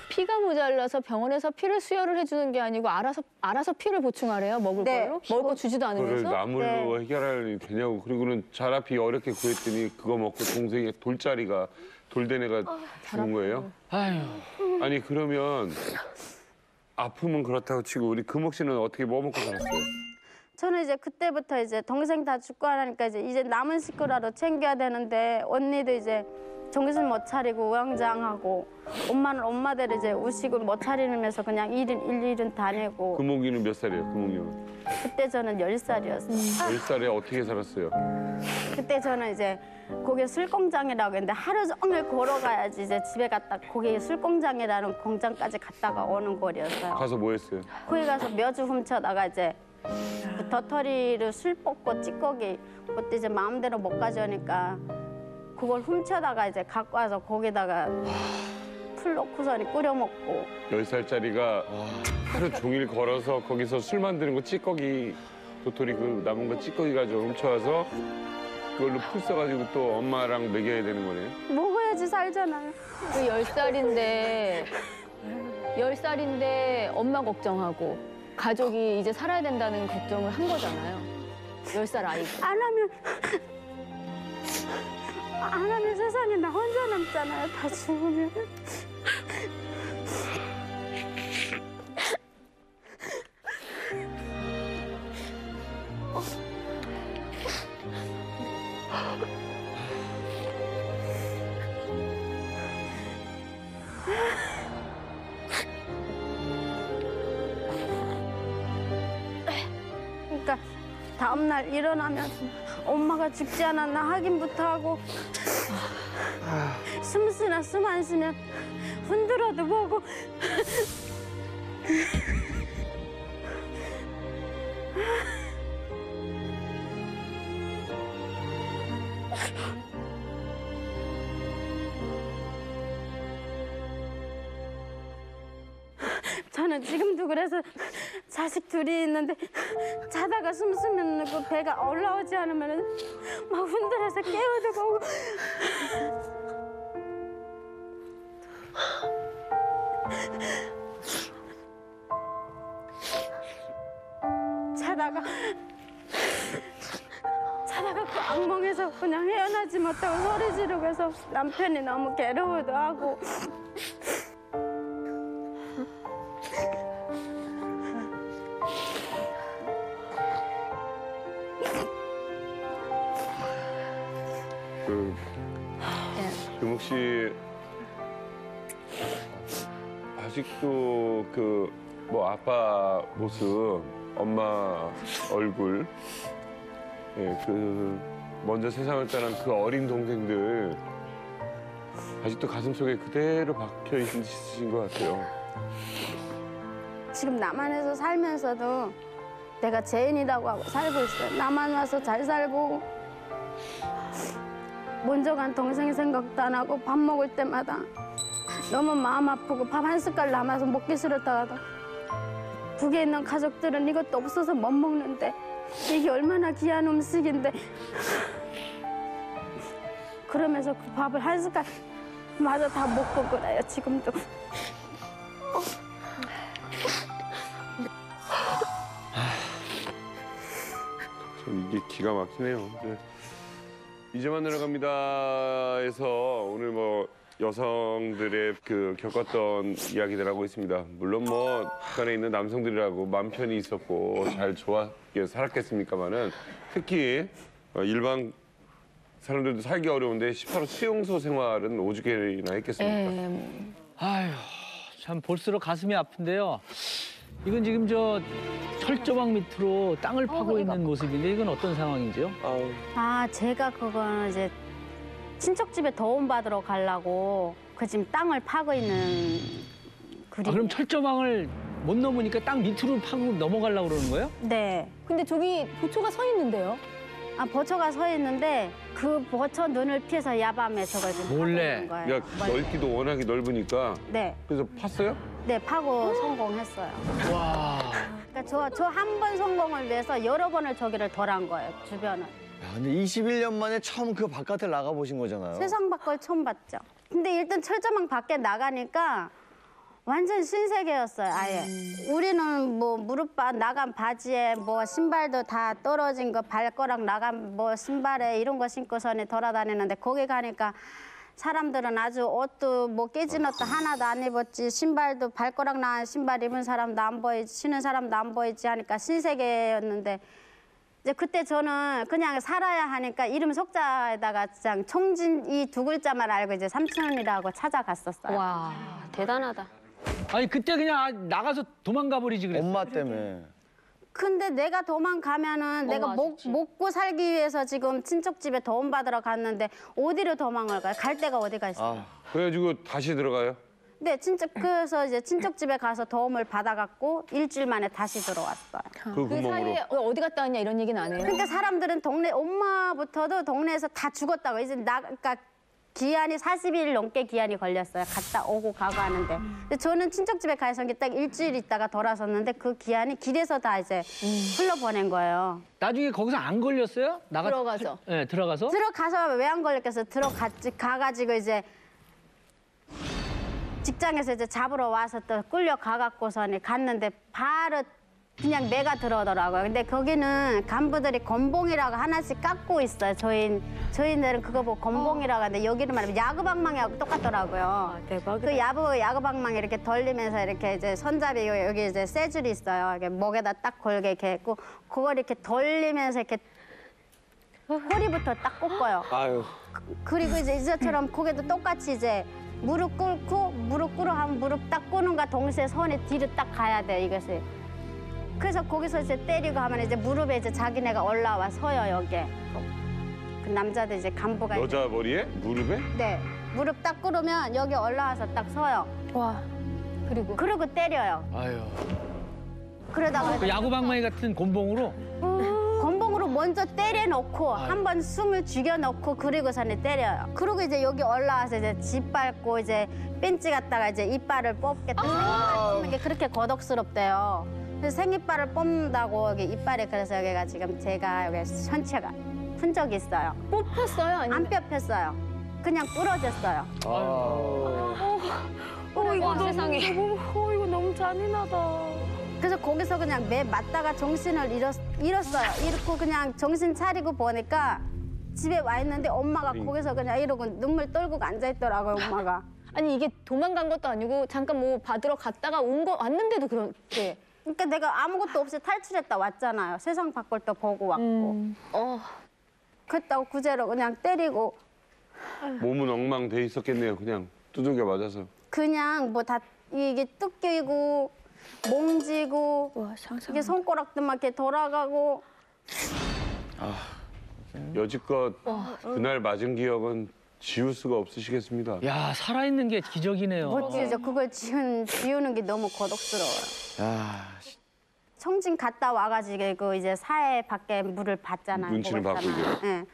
피가 모자라서 병원에서 피를 수혈을 해주는 게 아니고 알아서 피를 보충하래요, 먹을 네. 걸로? 먹을 거 주지도 그걸 않으면서? 나물로 네. 해결할 되냐고. 그리고는 자라피 어렵게 구했더니 그거 먹고 동생의 돌된 애가 죽은 거예요? 아유. 아니 그러면 아픔은 그렇다고 치고 우리 금옥 씨는 어떻게 뭐 먹고 살았어요? 저는 이제 그때부터 이제 동생 다 죽고 하니까 이제 남은 식구라도 챙겨야 되는데 언니도 이제 정신 못 차리고 우왕좌왕하고 엄마는 엄마대로 이제 우식을 못 차리면서 그냥 일일은 다니고. 금옥이는 몇 살이에요? 금옥이는 그때 저는 10살이었어요. 10살에 어떻게 살았어요? 그때 저는 이제 거기 술공장이라고 했는데 하루 종일 걸어가야지 이제 집에 갔다 거기 술공장이라는 공장까지 갔다가 오는 거리였어요. 가서 뭐 했어요? 거기 가서 묘주 훔쳐다가 이제 그 도토리를 술 뽑고 찌꺼기 그때 이제 마음대로 못 가져오니까 그걸 훔쳐다가 이제 갖고 와서 거기다가 풀 넣고서니 끓여 먹고. 10살짜리가 하루 종일 걸어서 거기서 술 만드는 거 찌꺼기 도토리 그 남은 거 찌꺼기 가지고 훔쳐와서 그걸로 풀 써가지고 또 엄마랑 먹여야 되는 거네요. 먹어야지 살잖아요. 그 10살인데 엄마 걱정하고 가족이 이제 살아야 된다는 걱정을 한 거잖아요. 10살 아이가. 안 하면 세상에 나 혼자 남잖아요. 다 죽으면. 그러니까 다음날 일어나면 엄마가 죽지 않았나 확인부터 하고 숨 쉬나 숨 안 쉬면 흔들어도 보고 저는 지금도 그래서 자식 둘이 있는데 자다가 숨 쉬면 그 배가 올라오지 않으면 막 흔들어서 깨워주고 자다가 그 악몽에서 그냥 헤어나지 못하고 소리 지르고 해서 남편이 너무 괴로워도 하고 금옥 씨 아직도 그 뭐 아빠 모습, 엄마 얼굴, 그 먼저 세상을 떠난 그 어린 동생들 아직도 가슴 속에 그대로 박혀 있으신 것 같아요. 지금 남한에서 살면서도 내가 죄인이라고 하고 살고 있어요. 남한 와서 잘 살고 먼저 간 동생 생각도 안 하고 밥 먹을 때마다 너무 마음 아프고 밥 한 숟갈 남아서 먹기 싫었다가도 북에 있는 가족들은 이것도 없어서 못 먹는데 이게 얼마나 귀한 음식인데 그러면서 그 밥을 한 숟갈 마저 다 먹고 그래요 지금도. 참 이게 기가 막히네요. 네. 이제만 내려갑니다에서 오늘 뭐 여성들의 그 겪었던 이야기들 하고 있습니다. 물론 뭐 북한에 있는 남성들이라고 마음 편히 있었고 잘 좋았게 살았겠습니까마는 특히 일반 사람들도 살기 어려운데 18호 수용소 생활은 오죽이나 했겠습니까? 아휴, 참 볼수록 가슴이 아픈데요. 이건 지금 저 철조망 밑으로 땅을 파고 있는 모습인데 이건 어떤 상황이죠? 아, 제가 그거는 이제 친척 집에 도움 받으러 가려고 그 지금 땅을 파고 있는 그림. 그럼 철조망을 못 넘으니까 땅 밑으로 파고 넘어가려고 그러는 거예요? 네. 근데 저기 보초가 서 있는데요? 아, 버처가 서 있는데 그 버처 눈을 피해서 야밤에 저걸 지금 몰래. 파고 있는 거예요. 야, 넓기도 워낙에 넓으니까 네. 그래서 팠어요? 네, 파고 성공했어요. 와. 그러니까 저 한 번 성공을 위해서 여러 번을 저기를 덜한 거예요, 주변을. 야, 근데 21년 만에 처음 그 바깥을 나가 보신 거잖아요. 세상 밖을 처음 봤죠. 근데 일단 철조망 밖에 나가니까 완전 신세계였어요, 아예. 우리는 뭐 무릎 나간 바지에 뭐 신발도 다 떨어진 거 발가락 나간 뭐 신발에 이런 거 신고서는 돌아다니는데 거기 가니까 사람들은 아주 옷도 뭐 깨진 옷도 하나도 안 입었지 신발도 발가락 나간 신발 입은 사람도 안 보이지 신은 사람도 안 보이지 하니까 신세계였는데 이제 그때 저는 그냥 살아야 하니까 이름 석자에다가 그냥 총진 이 두 글자만 알고 이제 삼촌이라고 찾아갔었어요. 와, 대단하다. 아니 그때 그냥 나가서 도망가 버리지 그랬어. 엄마 때문에. 근데 내가 도망가면은 내가 먹고 살기 위해서 지금 친척 집에 도움 받으러 갔는데 어디로 도망을 가요? 갈 데가 어디가 있어요? 그래가지고 다시 들어가요? 네, 그래서 이제 친척 집에 가서 도움을 받아갖고 일주일 만에 다시 들어왔어요. 그 그 구멍으로. 사이에 어디 갔다 왔냐 이런 얘기는 안 해요? 그러니까 사람들은 동네 엄마부터도 동네에서 다 죽었다고 이제 그러니까 기한이 40일 넘게 기한이 걸렸어요. 갔다 오고 가고 하는데. 근데 저는 친척 집에 가 있었는데 딱 일주일 있다가 돌아섰는데 그 기한이 길에서 다 이제 흘러보낸 거예요. 나중에 거기서 안 걸렸어요? 들어가서. 네, 들어가서. 들어가서 왜 안 걸렸겠어요? 가가지고 이제 직장에서 이제 잡으러 와서 또 끌려가갖고서는 갔는데 바로 그냥 내가 들어오더라고요. 근데 거기는 간부들이 건봉이라고 하나씩 깎고 있어요. 저희들은 그거 보고 건봉이라고 하는데 여기는 말하면 야구방망이하고 똑같더라고요. 대박이다. 그 야구방망이 이렇게 돌리면서 이렇게 이제 손잡이 여기 이제 쇠줄이 있어요. 이렇게 목에다 딱 걸게 이렇게 했고 그걸 이렇게 돌리면서 이렇게 허리부터 딱 꺾어요. 아유. 그리고 이제 이제처럼 고개도 똑같이 이제 무릎 꿇고 하면 무릎 딱 꿇는과 동시에 손이 뒤로 딱 가야 돼 이것이. 그래서 거기서 이제 때리고 하면 이제 무릎에 이제 자기네가 올라와 서요 여기에. 그 남자들 이제 간부가 여자 머리에? 무릎에? 네 무릎 딱 꿇으면 여기 올라와서 딱 서요. 와, 그리고 때려요. 아유. 그러다가 그 야구방망이 같은 곤봉으로. 건봉으로 먼저 때려놓고 한 번 숨을 죽여놓고 그리고서는 때려요. 그리고 이제 여기 올라와서 이제 짓밟고 이제 벤치 갔다가 이제 이빨을 뽑겠다. 생이빨 뽑는 게 그렇게 고독스럽대요. 그래서 생이빨을 뽑는다고 여기 이빨에 그래서 여기가 지금 제가 여기 전체가 푼 적이 있어요. 뽑혔어요? 아니면? 안 뼈폈어요. 그냥 부러졌어요. 이거 세상에. 이거 너무 잔인하다. 그래서 거기서 그냥 매 맞다가 정신을 잃었어요. 잃고 그냥 정신 차리고 보니까 집에 와 있는데 엄마가 거기서 그냥 이러고 눈물 떨고 앉아있더라고요, 엄마가. 아니 이게 도망간 것도 아니고 잠깐 뭐 받으러 갔다가 왔는데도 그렇게. 그러니까 내가 아무것도 없이 탈출했다 왔잖아요. 세상 밖을 또 보고 왔고. 그랬다고 구제로 그냥 때리고 몸은 엉망돼 있었겠네요. 그냥 두들겨 맞아서. 그냥 뭐 다 이게 뜯기고 몽지고 이게 손가락도 막 이렇게 돌아가고. 여지껏 그날 맞은 기억은 지울 수가 없으시겠습니다. 야, 살아있는 게 기적이네요. 멋지죠. 그걸 지우는 게 너무 고독스러워요. 청진 갔다 와가지고 이제 사회 밖에 물을 봤잖아요. 눈치를 받고 이제. 네.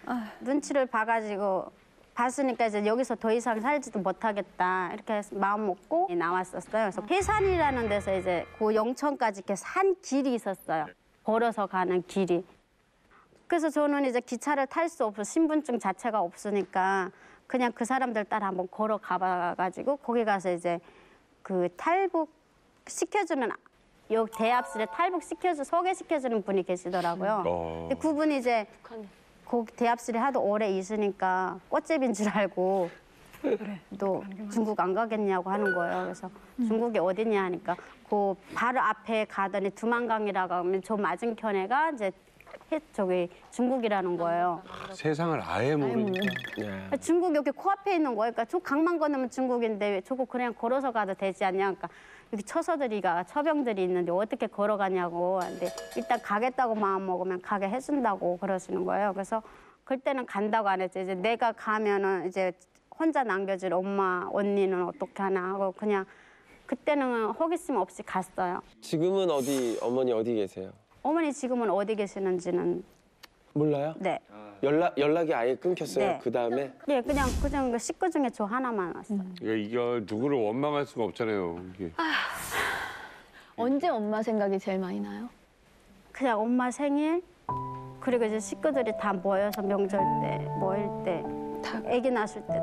눈치를 봐가지고 봤으니까 이제 여기서 더 이상 살지도 못하겠다 이렇게 해서 마음 먹고 나왔었어요. 그래서 해산이라는 데서 이제 그 영천까지 이렇게 산 길이 있었어요. 걸어서 가는 길이. 그래서 저는 이제 기차를 탈 수 없어 신분증 자체가 없으니까 그냥 그 사람들 따라 한번 걸어 가봐가지고 거기 가서 이제 그 탈북 시켜주는 요 대합실에 탈북 소개시켜주는 분이 계시더라고요. 근데 그분이 이제 그 대합실에 하도 오래 있으니까 꽃집인 줄 알고 또 중국 안 가겠냐고 하는 거예요. 그래서 중국이 어디냐 하니까 그 바로 앞에 가더니 두만강이라고 하면 저 맞은편에가 이제 저기 중국이라는 거예요. 세상을 아예 모르니까. 중국 여기 코앞에 있는 거예요. 그러니까 저 강만 건너면 중국인데 저거 그냥 걸어서 가도 되지 않냐. 그러니까 여기 처병들이 있는데 어떻게 걸어가냐고. 근데 일단 가겠다고 마음 먹으면 가게 해준다고 그러시는 거예요. 그래서 그때는 간다고 안 했죠. 이제 내가 가면은 이제 혼자 남겨줄 엄마, 언니는 어떻게 하나 하고 그냥 그때는 호기심 없이 갔어요. 지금은 어머니 어디 계세요? 어머니 지금은 어디 계시는지는 몰라요? 네. 연락이 아예 끊겼어요. 네. 그 다음에 예, 그냥 그 식구 중에 저 하나만 왔어요. 이거 누구를 원망할 수가 없잖아요. 이게. 언제 엄마 생각이 제일 많이 나요? 그냥 엄마 생일 그리고 이제 식구들이 다 모여서 명절 때, 모일 때, 아기 낳았을 때.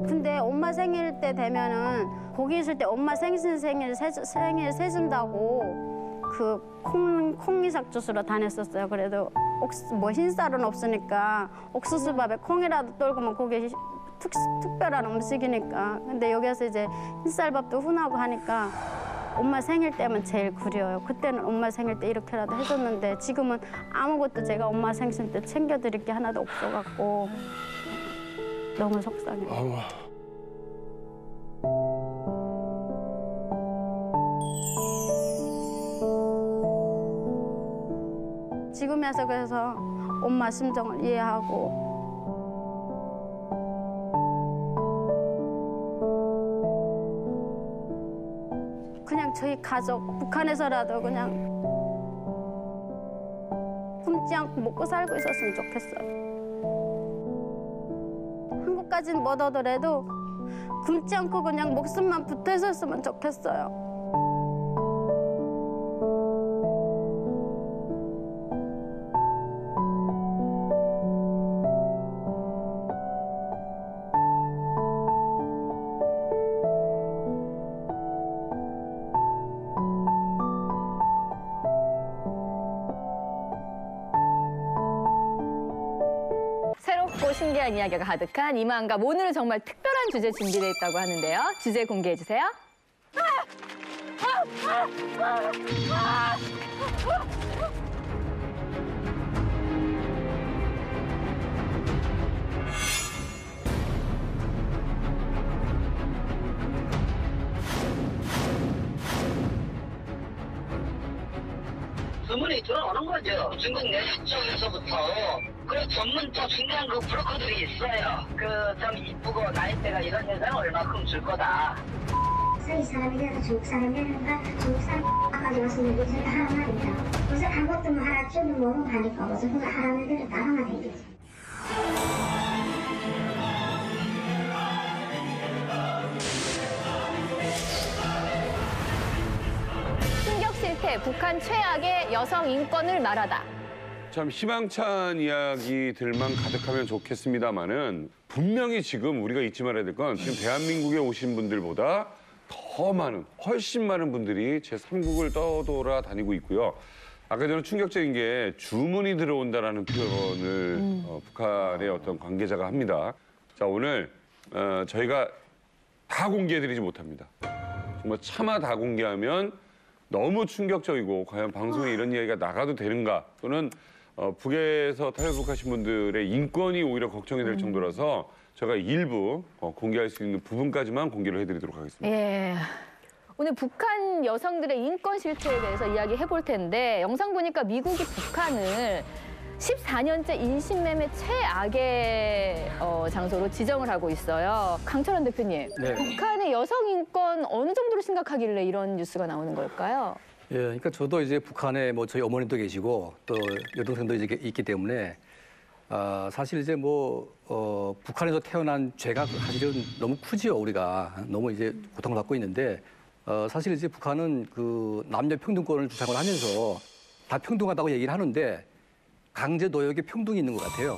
근데 엄마 생일 때 되면은 거기 있을 때 엄마 생일 세준다고 그 콩이삭 주스로 다녔었어요. 그래도 뭐 흰쌀은 없으니까 옥수수밥에 콩이라도 떨구면 그게 특별한 음식이니까. 근데 여기서 이제 흰쌀밥도 흔하고 하니까 엄마 생일 때면 제일 그리워요. 그때는 엄마 생일 때 이렇게라도 해줬는데 지금은 아무것도 제가 엄마 생신 때 챙겨드릴 게 하나도 없어갖고 너무 속상해요. 지금에서 그래서 엄마 심정을 이해하고 그냥 저희 가족 북한에서라도 그냥 굶지 않고 먹고 살고 있었으면 좋겠어요. 한국까지는 못 오더라도 굶지 않고 그냥 목숨만 붙어 있었으면 좋겠어요. 새롭고 신기한 이야기가 가득한 이만갑 오늘은 정말 특별한 주제 준비되어 있다고 하는데요. 주제 공개해 주세요. 주문이 들어오는 거죠. 중국 내수 쪽에서부터. 그리고 전문적 중요한 그 브로커들이 있어요. 그 좀 이쁘고 나이대가 이런 여자는 얼마큼 줄 거다. 와서 이 사람이 중국 사람이라는가 중국 사람까지 와서 얘기 좀 하란 말이다. 무슨 아무것도 말할 줄도 모르고 하니까 무슨 그거 하라는 대로 따라만 되겠지. 충격 실패, 북한 최악의 여성 인권을 말하다. 참 희망찬 이야기들만 가득하면 좋겠습니다만은 분명히 지금 우리가 잊지 말아야 될 건 지금 대한민국에 오신 분들보다 더 많은, 훨씬 많은 분들이 제3국을 떠돌아다니고 있고요. 아까 전에 충격적인 게 주문이 들어온다라는 표현을 북한의 어떤 관계자가 합니다. 자, 오늘 저희가 다 공개해드리지 못합니다. 정말 차마 다 공개하면 너무 충격적이고 과연 방송에 이런 이야기가 나가도 되는가 또는 북에서 탈북하신 분들의 인권이 오히려 걱정이 될 정도라서 제가 일부 공개할 수 있는 부분까지만 공개를 해드리도록 하겠습니다. 예. 오늘 북한 여성들의 인권 실태에 대해서 이야기해 볼 텐데 영상 보니까 미국이 북한을 14년째 인신매매 최악의 장소로 지정을 하고 있어요. 강철원 대표님, 네. 북한의 여성 인권 어느 정도로 심각하길래 이런 뉴스가 나오는 걸까요? 예, 그러니까 저도 이제 북한에 뭐 저희 어머님도 계시고 또 여동생도 이제 있기 때문에 사실 이제 북한에서 태어난 죄가 사실은 너무 크지요. 우리가 너무 이제 고통을 받고 있는데 사실 이제 북한은 그 남녀 평등권을 주장을 하면서 다 평등하다고 얘기를 하는데 강제 노역에 평등이 있는 것 같아요.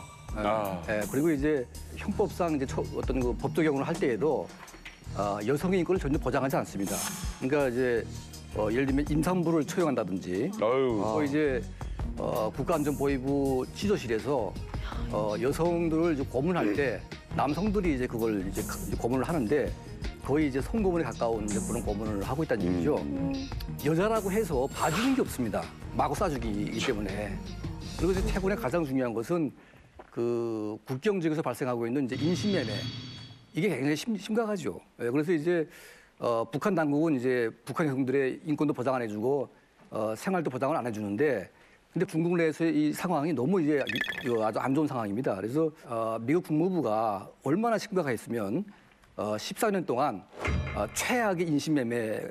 예, 그리고 이제 형법상 이제 어떤 그 법 적용을 할 때에도 여성의 인권을 전혀 보장하지 않습니다. 그러니까 이제 예를 들면 임산부를 처형한다든지, 또 이제 국가안전보위부 지도실에서 여성들을 이제 고문할 때 남성들이 이제 그걸 이제 고문을 하는데 거의 이제 성고문에 가까운 이제 그런 고문을 하고 있다는 얘기죠. 여자라고 해서 봐주는 게 없습니다. 마구 쏴주기이기 때문에. 그리고 이제 최근에 가장 중요한 것은 그 국경 지역에서 발생하고 있는 이제 인신매매. 이게 굉장히 심각하죠. 그래서 이제 북한 당국은 이제 북한 여성들의 인권도 보장 안 해주고 생활도 보장을 안 해주는데 근데 중국 내에서의 이 상황이 너무 이제 아주 안 좋은 상황입니다. 그래서 미국 국무부가 얼마나 심각했으면 14년 동안 최악의 인신매매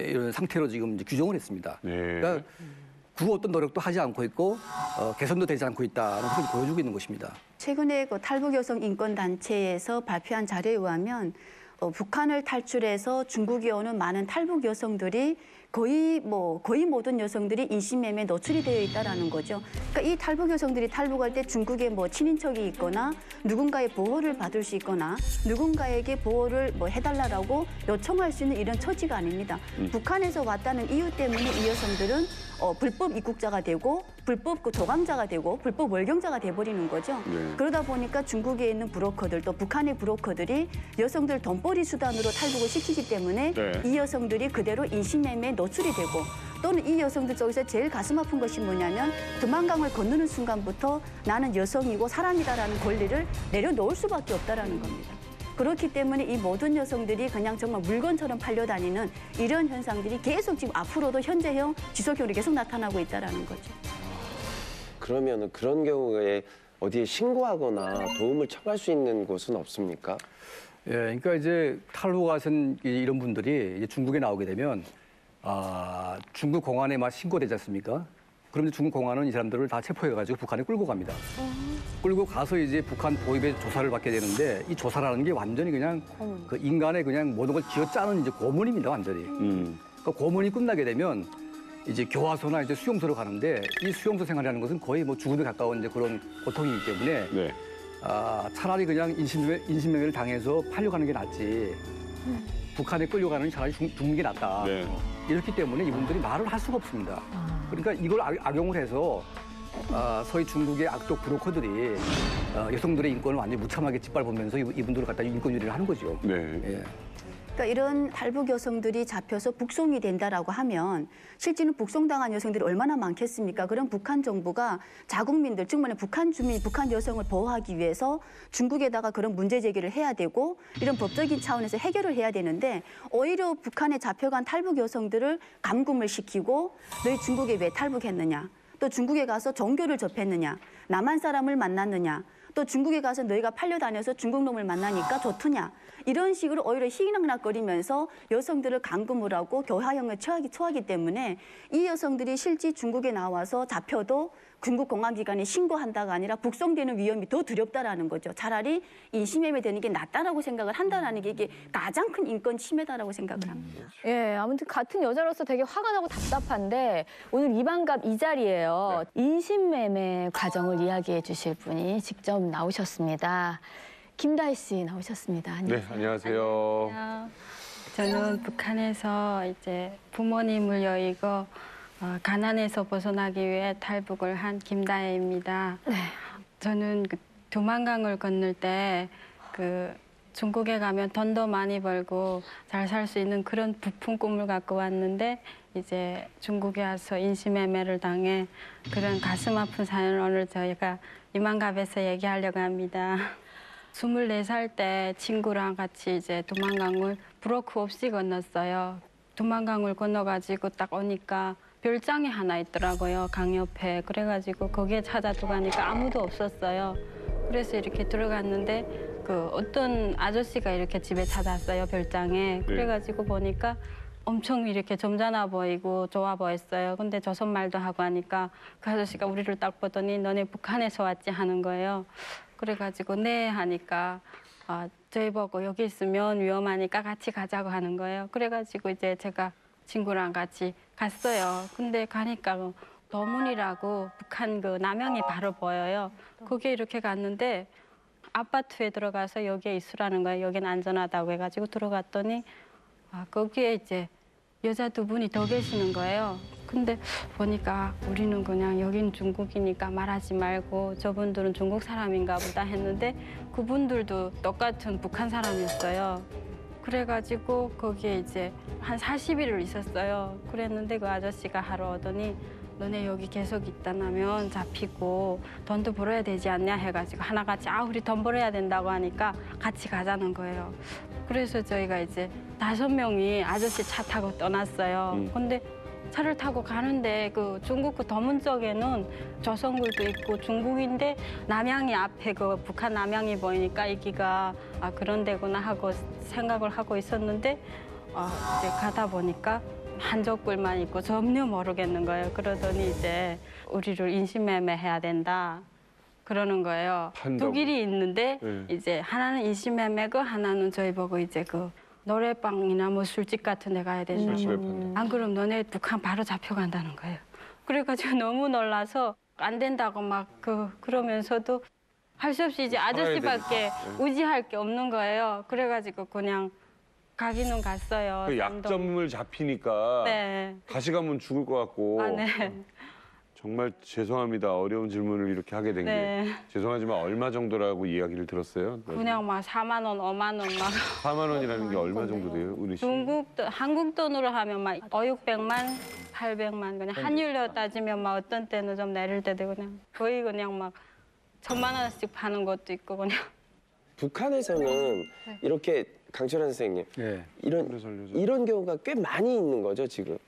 이런 상태로 지금 이제 규정을 했습니다. 네. 그러니까 그 어떤 노력도 하지 않고 있고 개선도 되지 않고 있다는 것을 보여주고 있는 것입니다. 최근에 그 탈북 여성 인권 단체에서 발표한 자료에 의하면 북한을 탈출해서 중국에 오는 많은 탈북 여성들이 거의 모든 여성들이 인신매매에 노출이 되어 있다라는 거죠. 그러니까 이 탈북 여성들이 탈북할 때 중국에 친인척이 있거나 누군가의 보호를 받을 수 있거나 누군가에게 보호를 해달라고 요청할 수 있는 이런 처지가 아닙니다. 북한에서 왔다는 이유 때문에 이 여성들은 불법 입국자가 되고 불법 도강자가 되고 불법 월경자가 돼버리는 거죠. 네. 그러다 보니까 중국에 있는 브로커들 또 북한의 브로커들이 여성들 돈벌이 수단으로 탈북을 시키기 때문에 네. 이 여성들이 그대로 인신매매에 노출이 되고 또는 이 여성들 쪽에서 제일 가슴 아픈 것이 뭐냐면 두만강을 건너는 순간부터 나는 여성이고 사람이다라는 권리를 내려놓을 수밖에 없다라는 겁니다. 그렇기 때문에 이 모든 여성들이 그냥 정말 물건처럼 팔려다니는 이런 현상들이 계속 지금 앞으로도 현재형, 지속형으로 계속 나타나고 있다는 거죠. 그러면 그런 경우에 어디에 신고하거나 도움을 청할 수 있는 곳은 없습니까? 예, 그러니까 이제 탈북하신 이런 분들이 이제 중국에 나오게 되면 중국 공안에 막 신고되지 않습니까? 그러면 중국 공안은 이 사람들을 다 체포해가지고 북한에 끌고 갑니다. 끌고 가서 이제 북한 보위부에 조사를 받게 되는데 이 조사라는 게 완전히 그냥 그 인간의 그냥 모든 걸 쥐어짜는 이제 고문입니다, 완전히. 그러니까 고문이 끝나게 되면 이제 교화소나 이제 수용소로 가는데 이 수용소 생활이라는 것은 거의 죽음에 가까운 이제 그런 고통이기 때문에 네. 차라리 그냥 인신매매를 당해서 팔려가는 게 낫지. 북한에 끌려가는 차라리 죽는 게 낫다. 네. 이렇기 때문에 이분들이 말을 할 수가 없습니다. 그러니까 이걸 악용을 해서 서희 중국의 악독 브로커들이 여성들의 인권을 완전히 무참하게 짓밟으면서 이분들을 갖다 인권 유리를 하는 거죠. 네. 예. 그러니까 이런 탈북 여성들이 잡혀서 북송이 된다라고 하면 실제는 북송당한 여성들이 얼마나 많겠습니까? 그럼 북한 정부가 자국민들, 즉 북한 주민, 북한 여성을 보호하기 위해서 중국에다가 그런 문제 제기를 해야 되고 이런 법적인 차원에서 해결을 해야 되는데 오히려 북한에 잡혀간 탈북 여성들을 감금을 시키고 너희 중국에 왜 탈북했느냐? 또 중국에 가서 종교를 접했느냐? 남한 사람을 만났느냐? 또 중국에 가서 너희가 팔려다녀서 중국 놈을 만나니까 좋더냐. 이런 식으로 오히려 희낙낙거리면서 여성들을 감금을 하고 교화형을 처하기 때문에 이 여성들이 실제 중국에 나와서 잡혀도 중국 공안기관에 신고한다가 아니라 북송되는 위험이 더 두렵다라는 거죠. 차라리 인신매매 되는 게 낫다라고 생각을 한다라는 게 이게 가장 큰 인권 침해다라고 생각을 합니다. 예, 아무튼 같은 여자로서 되게 화가 나고 답답한데 오늘 이반갑 이 자리에요. 인신매매 과정을 이야기해 주실 분이 직접 나오셨습니다. 김다희 씨 나오셨습니다. 네, 안녕하세요. 저는 북한에서 이제 부모님을 여의고 가난에서 벗어나기 위해 탈북을 한 김다혜입니다. 네. 저는 그 두만강을 건널 때 그 중국에 가면 돈도 많이 벌고 잘 살 수 있는 그런 부푼 꿈을 갖고 왔는데 이제 중국에 와서 인신매매를 당해 그런 가슴 아픈 사연을 오늘 저희가 이만갑에서 얘기하려고 합니다. 24살 때 친구랑 같이 이제 두만강을 브로커 없이 건넜어요. 두만강을 건너가지고 딱 오니까 별장이 하나 있더라고요, 강 옆에. 그래가지고 거기에 찾아두고 가니까 아무도 없었어요. 그래서 이렇게 들어갔는데 그 어떤 아저씨가 이렇게 집에 찾았어요, 별장에. 그래가지고 보니까 엄청 이렇게 점잖아 보이고 좋아 보였어요. 근데 조선말도 하고 하니까 그 아저씨가 우리를 딱 보더니 너네 북한에서 왔지 하는 거예요. 그래가지고 네 하니까 저희 보고 여기 있으면 위험하니까 같이 가자고 하는 거예요. 그래가지고 이제 제가 친구랑 같이 갔어요. 근데 가니까 도문이라고 북한 그 남양이 바로 보여요. 거기에 이렇게 갔는데 아파트에 들어가서 여기에 있으라는 거예요. 여기는 안전하다고 해가지고 들어갔더니 거기에 이제 여자 두 분이 더 계시는 거예요. 근데 보니까 우리는 그냥 여긴 중국이니까 말하지 말고 저분들은 중국 사람인가 보다 했는데 그분들도 똑같은 북한 사람이었어요. 그래가지고 거기에 이제 한 40일을 있었어요. 그랬는데 그 아저씨가 하러 오더니 너네 여기 계속 있다 나면 잡히고 돈도 벌어야 되지 않냐 해가지고 하나같이 우리 돈 벌어야 된다고 하니까 같이 가자는 거예요. 그래서 저희가 이제 5명이 아저씨 차 타고 떠났어요. 근데 차를 타고 가는데 그 중국 그 도문 쪽에는 조선굴도 있고 중국인데 남양이 앞에 그 북한 남양이 보이니까 여기가 그런 데구나 하고 생각을 하고 있었는데 이제 가다 보니까 한족굴만 있고 전혀 모르겠는 거예요. 그러더니 이제 우리를 인신매매 해야 된다 그러는 거예요. 두 길이 있는데 이제 하나는 인신매매고 하나는 저희 보고 이제 그 노래방이나 뭐 술집 같은 데 가야 된다. 안 그럼 너네 북한 바로 잡혀간다는 거예요. 그래가지고 너무 놀라서 안 된다고 막 그러면서도 할 수 없이 이제 아저씨밖에 의지할 게 없는 거예요. 그래가지고 그냥 가기는 갔어요. 그 약점을 잡히니까 네. 다시 가면 죽을 것 같고. 네. 정말 죄송합니다. 어려운 질문을 이렇게 하게 된 게. 네. 죄송하지만 얼마 정도라고 이야기를 들었어요? 그냥 막 4만 원, 5만 원 막. 4만 원이라는 게 얼마 정도 돼요, 은희 씨? 한국 돈으로 하면 막 500만, 800만 그냥 환율로 따지면 막 어떤 때는 좀 내릴 때도 그냥 거의 그냥 막 1,000만 원씩 파는 것도 있고 그냥. 북한에서는 이렇게 강철한 선생님 이런 경우가 꽤 많이 있는 거죠 지금.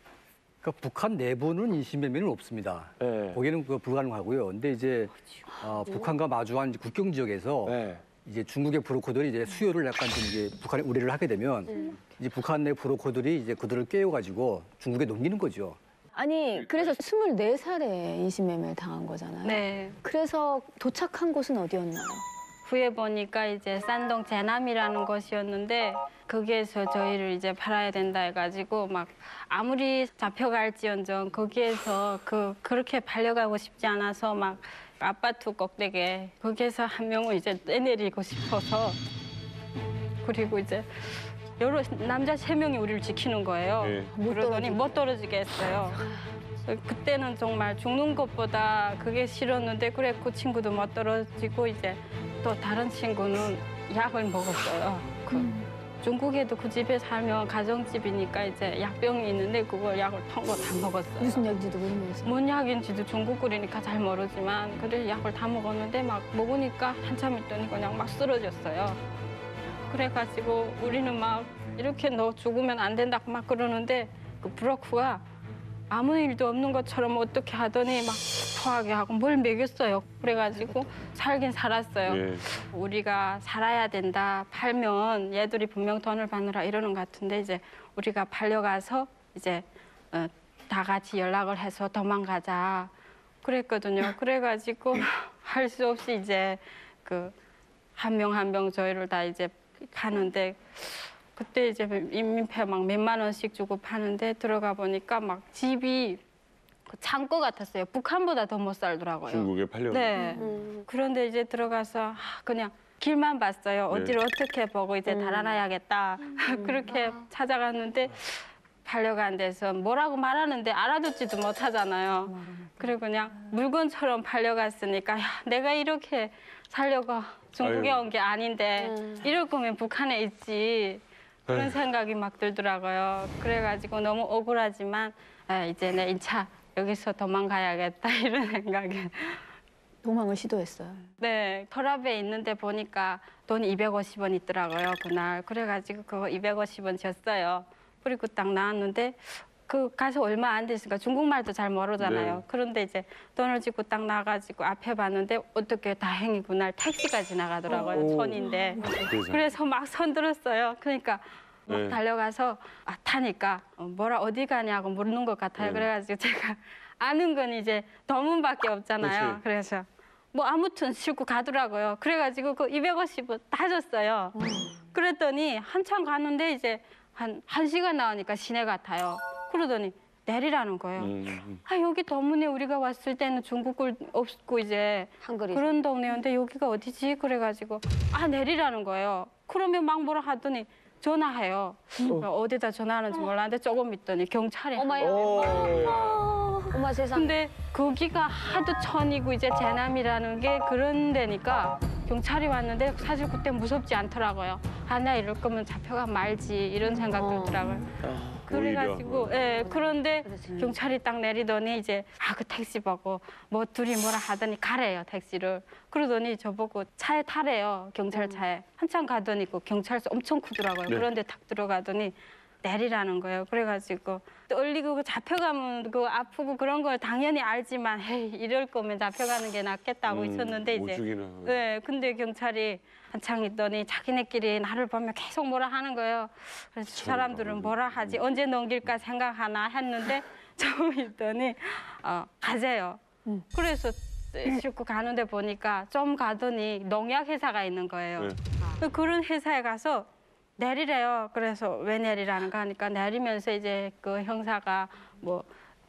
그러니까 북한 내부는 인신매매는 없습니다. 거기는 불가능하고요. 근데 이제 북한과 마주한 국경 지역에서 이제 중국의 브로커들이 이제 수요를 약간 좀 이제 북한에 의뢰를 하게 되면 이제 북한 내 브로커들이 이제 그들을 깨워가지고 중국에 넘기는 거죠. 아니 그래서 24살에 인신매매 당한 거잖아요. 네. 그래서 도착한 곳은 어디였나요? 후에 보니까 이제 산동 제남이라는 곳이었는데 거기에서 저희를 이제 팔아야 된다 해가지고 막 아무리 잡혀갈지언정 거기에서 그렇게 팔려가고 싶지 않아서 막 아파트 꼭대기에 거기에서 한 명을 이제 떼내리고 싶어서 그리고 이제 여러 남자 3명이 우리를 지키는 거예요. 그러더니 못 떨어지게 했어요. 그때는 정말 죽는 것보다 그게 싫었는데 그래 그 친구도 못 떨어지고 이제 또 다른 친구는 약을 먹었어요. 중국에도 그 집에 살면 가정집이니까 이제 약병이 있는데 그걸 약을 통거 다 먹었어요. 무슨 약인지도 모르면서. 뭔 약인지도 중국글이니까 잘 모르지만 그래 약을 다 먹었는데 막 먹으니까 한참 있더니 그냥 막 쓰러졌어요. 그래가지고 우리는 막 이렇게 너 죽으면 안 된다고 막 그러는데 그 브로커가 아무 일도 없는 것처럼 어떻게 하더니 막 토하게 하고 뭘 먹였어요. 그래가지고 살긴 살았어요. 예. 우리가 살아야 된다. 팔면 얘들이 분명 돈을 받느라 이러는 것 같은데 이제 우리가 팔려가서 이제 다 같이 연락을 해서 도망가자 그랬거든요. 그래가지고 할 수 없이 이제 그 한 명 한 명 저희를 다 이제 가는데 그때 이제 인민폐 막 몇만 원씩 주고 파는데 들어가 보니까 막 집이 그 창고 같았어요. 북한보다 더 못 살더라고요. 중국에 팔려. 네. 그런데 이제 들어가서 그냥 길만 봤어요. 어디를 어떻게 보고 이제 달아나야겠다. 그렇게 찾아갔는데 팔려간 데서 뭐라고 말하는데 알아듣지도 못하잖아요. 그리고 그냥 물건처럼 팔려갔으니까 야, 내가 이렇게 살려고 중국에 온 게 아닌데 이럴 거면 북한에 있지. 그런 생각이 막 들더라고요. 그래가지고 너무 억울하지만 이제 내 인차 여기서 도망가야겠다 이런 생각에. 도망을 시도했어요. 네, 터랍에 있는데 보니까 돈이 250원 있더라고요, 그날. 그래가지고 그거 250원 줬어요. 그리고 딱 나왔는데 그 가서 얼마 안 됐으니까 중국말도 잘 모르잖아요. 네. 그런데 이제 돈을 쥐고 딱 나가지고 앞에 봤는데 어떻게 다행히 그날 택시가 지나가더라고요, 손인데. 그래서 막 손들었어요. 그러니까 막 네. 달려가서 타니까 뭐라 어디 가냐고 물는 것 같아요. 네. 그래가지고 제가 아는 건 이제 도문밖에 없잖아요. 그치. 그래서 뭐 아무튼 싣고 가더라고요. 그래가지고 그 250원 다 줬어요. 그랬더니 한참 가는데 이제 한 1시간 나오니까 시내 같아요. 그러더니 내리라는 거예요. 여기 도문에 우리가 왔을 때는 중국을 없고 이제 그런 동네였는데 여기가 어디지? 그래가지고 내리라는 거예요. 그러면 막 뭐라 하더니 전화해요. 어디다 전화하는지 몰랐는데 조금 있더니 경찰에. 어머 세상. 근데 거기가 하도 천이고 이제 재남이라는 게 그런 데니까 경찰이 왔는데 사실 그때 무섭지 않더라고요. 나 이럴 거면 잡혀가 말지 이런 생각 들더라고요. 그래가지고 그런데 경찰이 딱 내리더니 이제 그 택시 보고 뭐 둘이 뭐라 하더니 가래요 택시를. 그러더니 저보고 차에 타래요 경찰차에. 한참 가더니 그 경찰서 엄청 크더라고요. 네. 그런데 딱 들어가더니 내리라는 거예요. 그래가지고 떨리고 잡혀가면 그 아프고 그런 걸 당연히 알지만 이럴 거면 잡혀가는 게 낫겠다고 있었는데 이제 오죽이나. 근데 경찰이 한창 있더니 자기네끼리 나를 보면 계속 뭐라 하는 거예요. 그래서 사람들은 뭐라 하지 언제 넘길까 생각하나 했는데 좀 있더니 가세요. 그래서 싣고 가는데 보니까 좀 가더니 농약 회사가 있는 거예요. 그런 회사에 가서 내리래요. 그래서 왜 내리라는가 하니까 내리면서 이제 그 형사가 뭐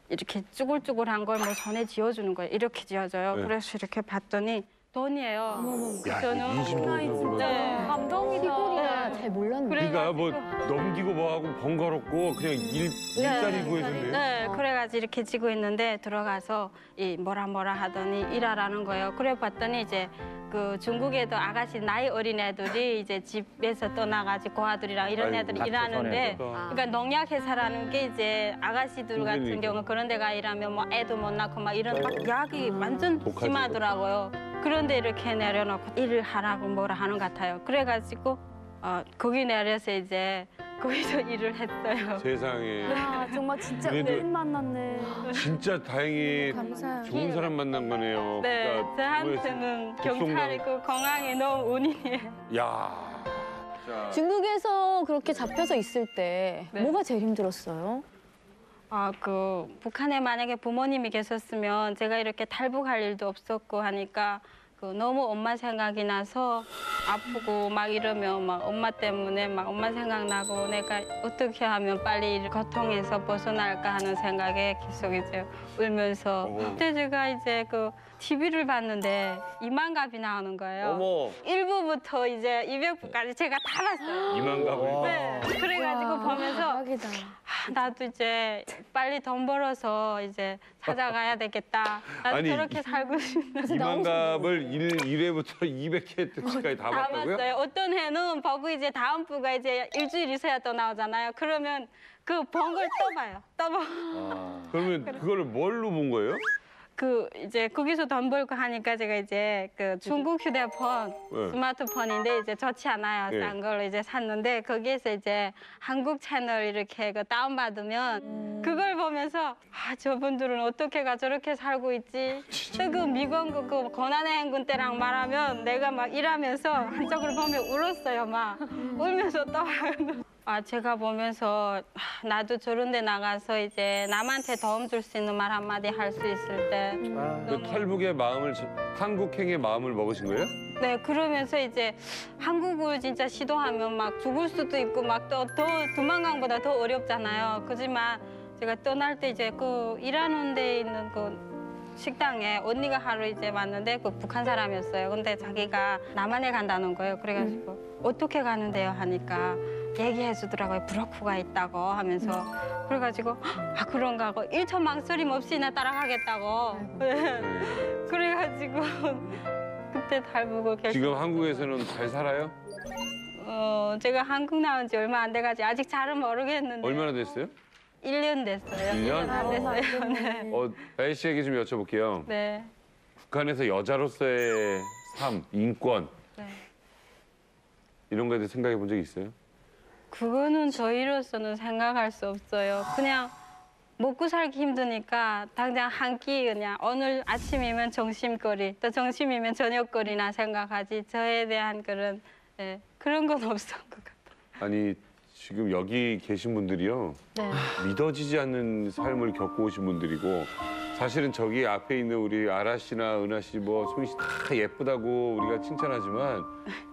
이렇게 쭈글쭈글한 걸 뭐 손에 쥐어주는 거예요. 이렇게 쥐어줘요. 네. 그래서 이렇게 봤더니 돈이에요. 야, 저는 20만 원. 감동이다. 잘 몰랐네. 그러니까 뭐 넘기고 뭐하고 번거롭고 그냥 일자리 구해줬네요. 네, 그래가지고 이렇게 지고 있는데 들어가서 이 뭐라 하더니 일하라는 거예요. 그래 봤더니 이제 그 중국에도 아가씨 나이 어린 애들이 이제 집에서 떠나가지고 고아들이랑 이런 애들이 일하는데 그러니까 농약 회사라는 게 이제 아가씨들 같은 경우 그런 데가 일하면 뭐 애도 못 낳고 막 이런 막 약이 완전 심하더라고요. 그런데 이렇게 내려놓고 일을 하라고 뭐라 하는 것 같아요. 그래가지고 거기 내려서 이제 거기서 일을 했어요. 세상에. 야, 정말 진짜 그래도 운 만났네. 진짜 다행히 감사해요. 좋은 사람 만난 거네요. 네, 그러니까 저한테는 경찰이고 공항이 너무 운이에요. 야. 자. 중국에서 그렇게 잡혀서 있을 때 네. 뭐가 제일 힘들었어요? 그 북한에 만약에 부모님이 계셨으면 제가 이렇게 탈북할 일도 없었고 하니까 그 너무 엄마 생각이 나서 아프고 막 이러면 막 엄마 때문에 막 엄마 생각나고 내가 어떻게 하면 빨리 이 고통에서 벗어날까 하는 생각에 계속 이제 울면서 그때 제가 이제 그 TV를 봤는데 이만갑이 나오는 거예요. 어머. 1부부터 이제 200부까지 제가 다 봤어요. 이만갑을. 네, 그래가지고 보면서 나도 이제 빨리 돈 벌어서 이제 찾아가야 되겠다. 나도 아니, 저렇게 살고 싶다. 이만갑을 1회부터 200회까지 다 다 봤다고요? 봤어요. 어떤 해는 보고 이제 다음 부가 이제 일주일 있어야 또 나오잖아요. 그러면 그 본 걸 또 봐요. 또 봐. 그러면 그거를 뭘로 본 거예요? 그 이제 거기서 돈 벌고 하니까 제가 이제 그 중국 휴대폰 네. 스마트폰인데 이제 좋지 않아요. 네. 싼 걸 이제 샀는데 거기에서 이제 한국 채널 이렇게 그 다운받으면 그걸 보면서 아 저분들은 어떻게가 저렇게 살고 있지? 또 그 미국 그 고난의 행군 때랑 말하면 내가 막 일하면서 한쪽으로 보면 울었어요. 막 울면서 또 아 제가 보면서 나도 저런 데 나가서 이제 남한테 도움 줄 수 있는 말 한마디 할 수 있을 때 그 탈북의 마음을 한국행의 마음을 먹으신 거예요? 네, 그러면서 이제 한국을 진짜 시도하면 막 죽을 수도 있고 막 더 도망강보다 더 어렵잖아요. 그지만 제가 떠날 때 이제 그 일하는 데 있는 그 식당에 언니가 하루 이제 왔는데 그 북한 사람이었어요. 근데 자기가 남한에 간다는 거예요. 그래가지고 어떻게 가는데요 하니까 얘기해 주더라고요. 브로커가 있다고 하면서. 그래가지고 아 그런가 하고 1초 망설임 없이 나 따라가겠다고. 그래가지고 그때 탈북을 결심. 지금 한국에서는 잘 살아요? 제가 한국 나온 지 얼마 안 돼가지고 아직 잘은 모르겠는데. 얼마나 됐어요? 1년 됐어요. 1년? 안 됐어요. 네. 다혜 씨에게 좀 여쭤볼게요. 네. 북한에서 여자로서의 삶, 인권 네. 이런 거에 대해 생각해 본 적이 있어요? 그거는 저희로서는 생각할 수 없어요. 그냥 먹고 살기 힘드니까 당장 한 끼 그냥 오늘 아침이면 점심거리, 또 점심이면 저녁거리나 생각하지 저에 대한 그런 건 없었던 것 같아요. 아니 지금 여기 계신 분들이요. 네. 믿어지지 않는 삶을 겪고 오신 분들이고 사실은 저기 앞에 있는 우리 아라 씨나 은하 씨, 뭐 소희 씨 다 예쁘다고 우리가 칭찬하지만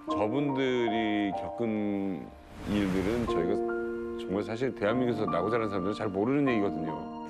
저분들이 겪은 일들은 저희가 정말 사실 대한민국에서 나고 자란 사람들은 잘 모르는 얘기거든요.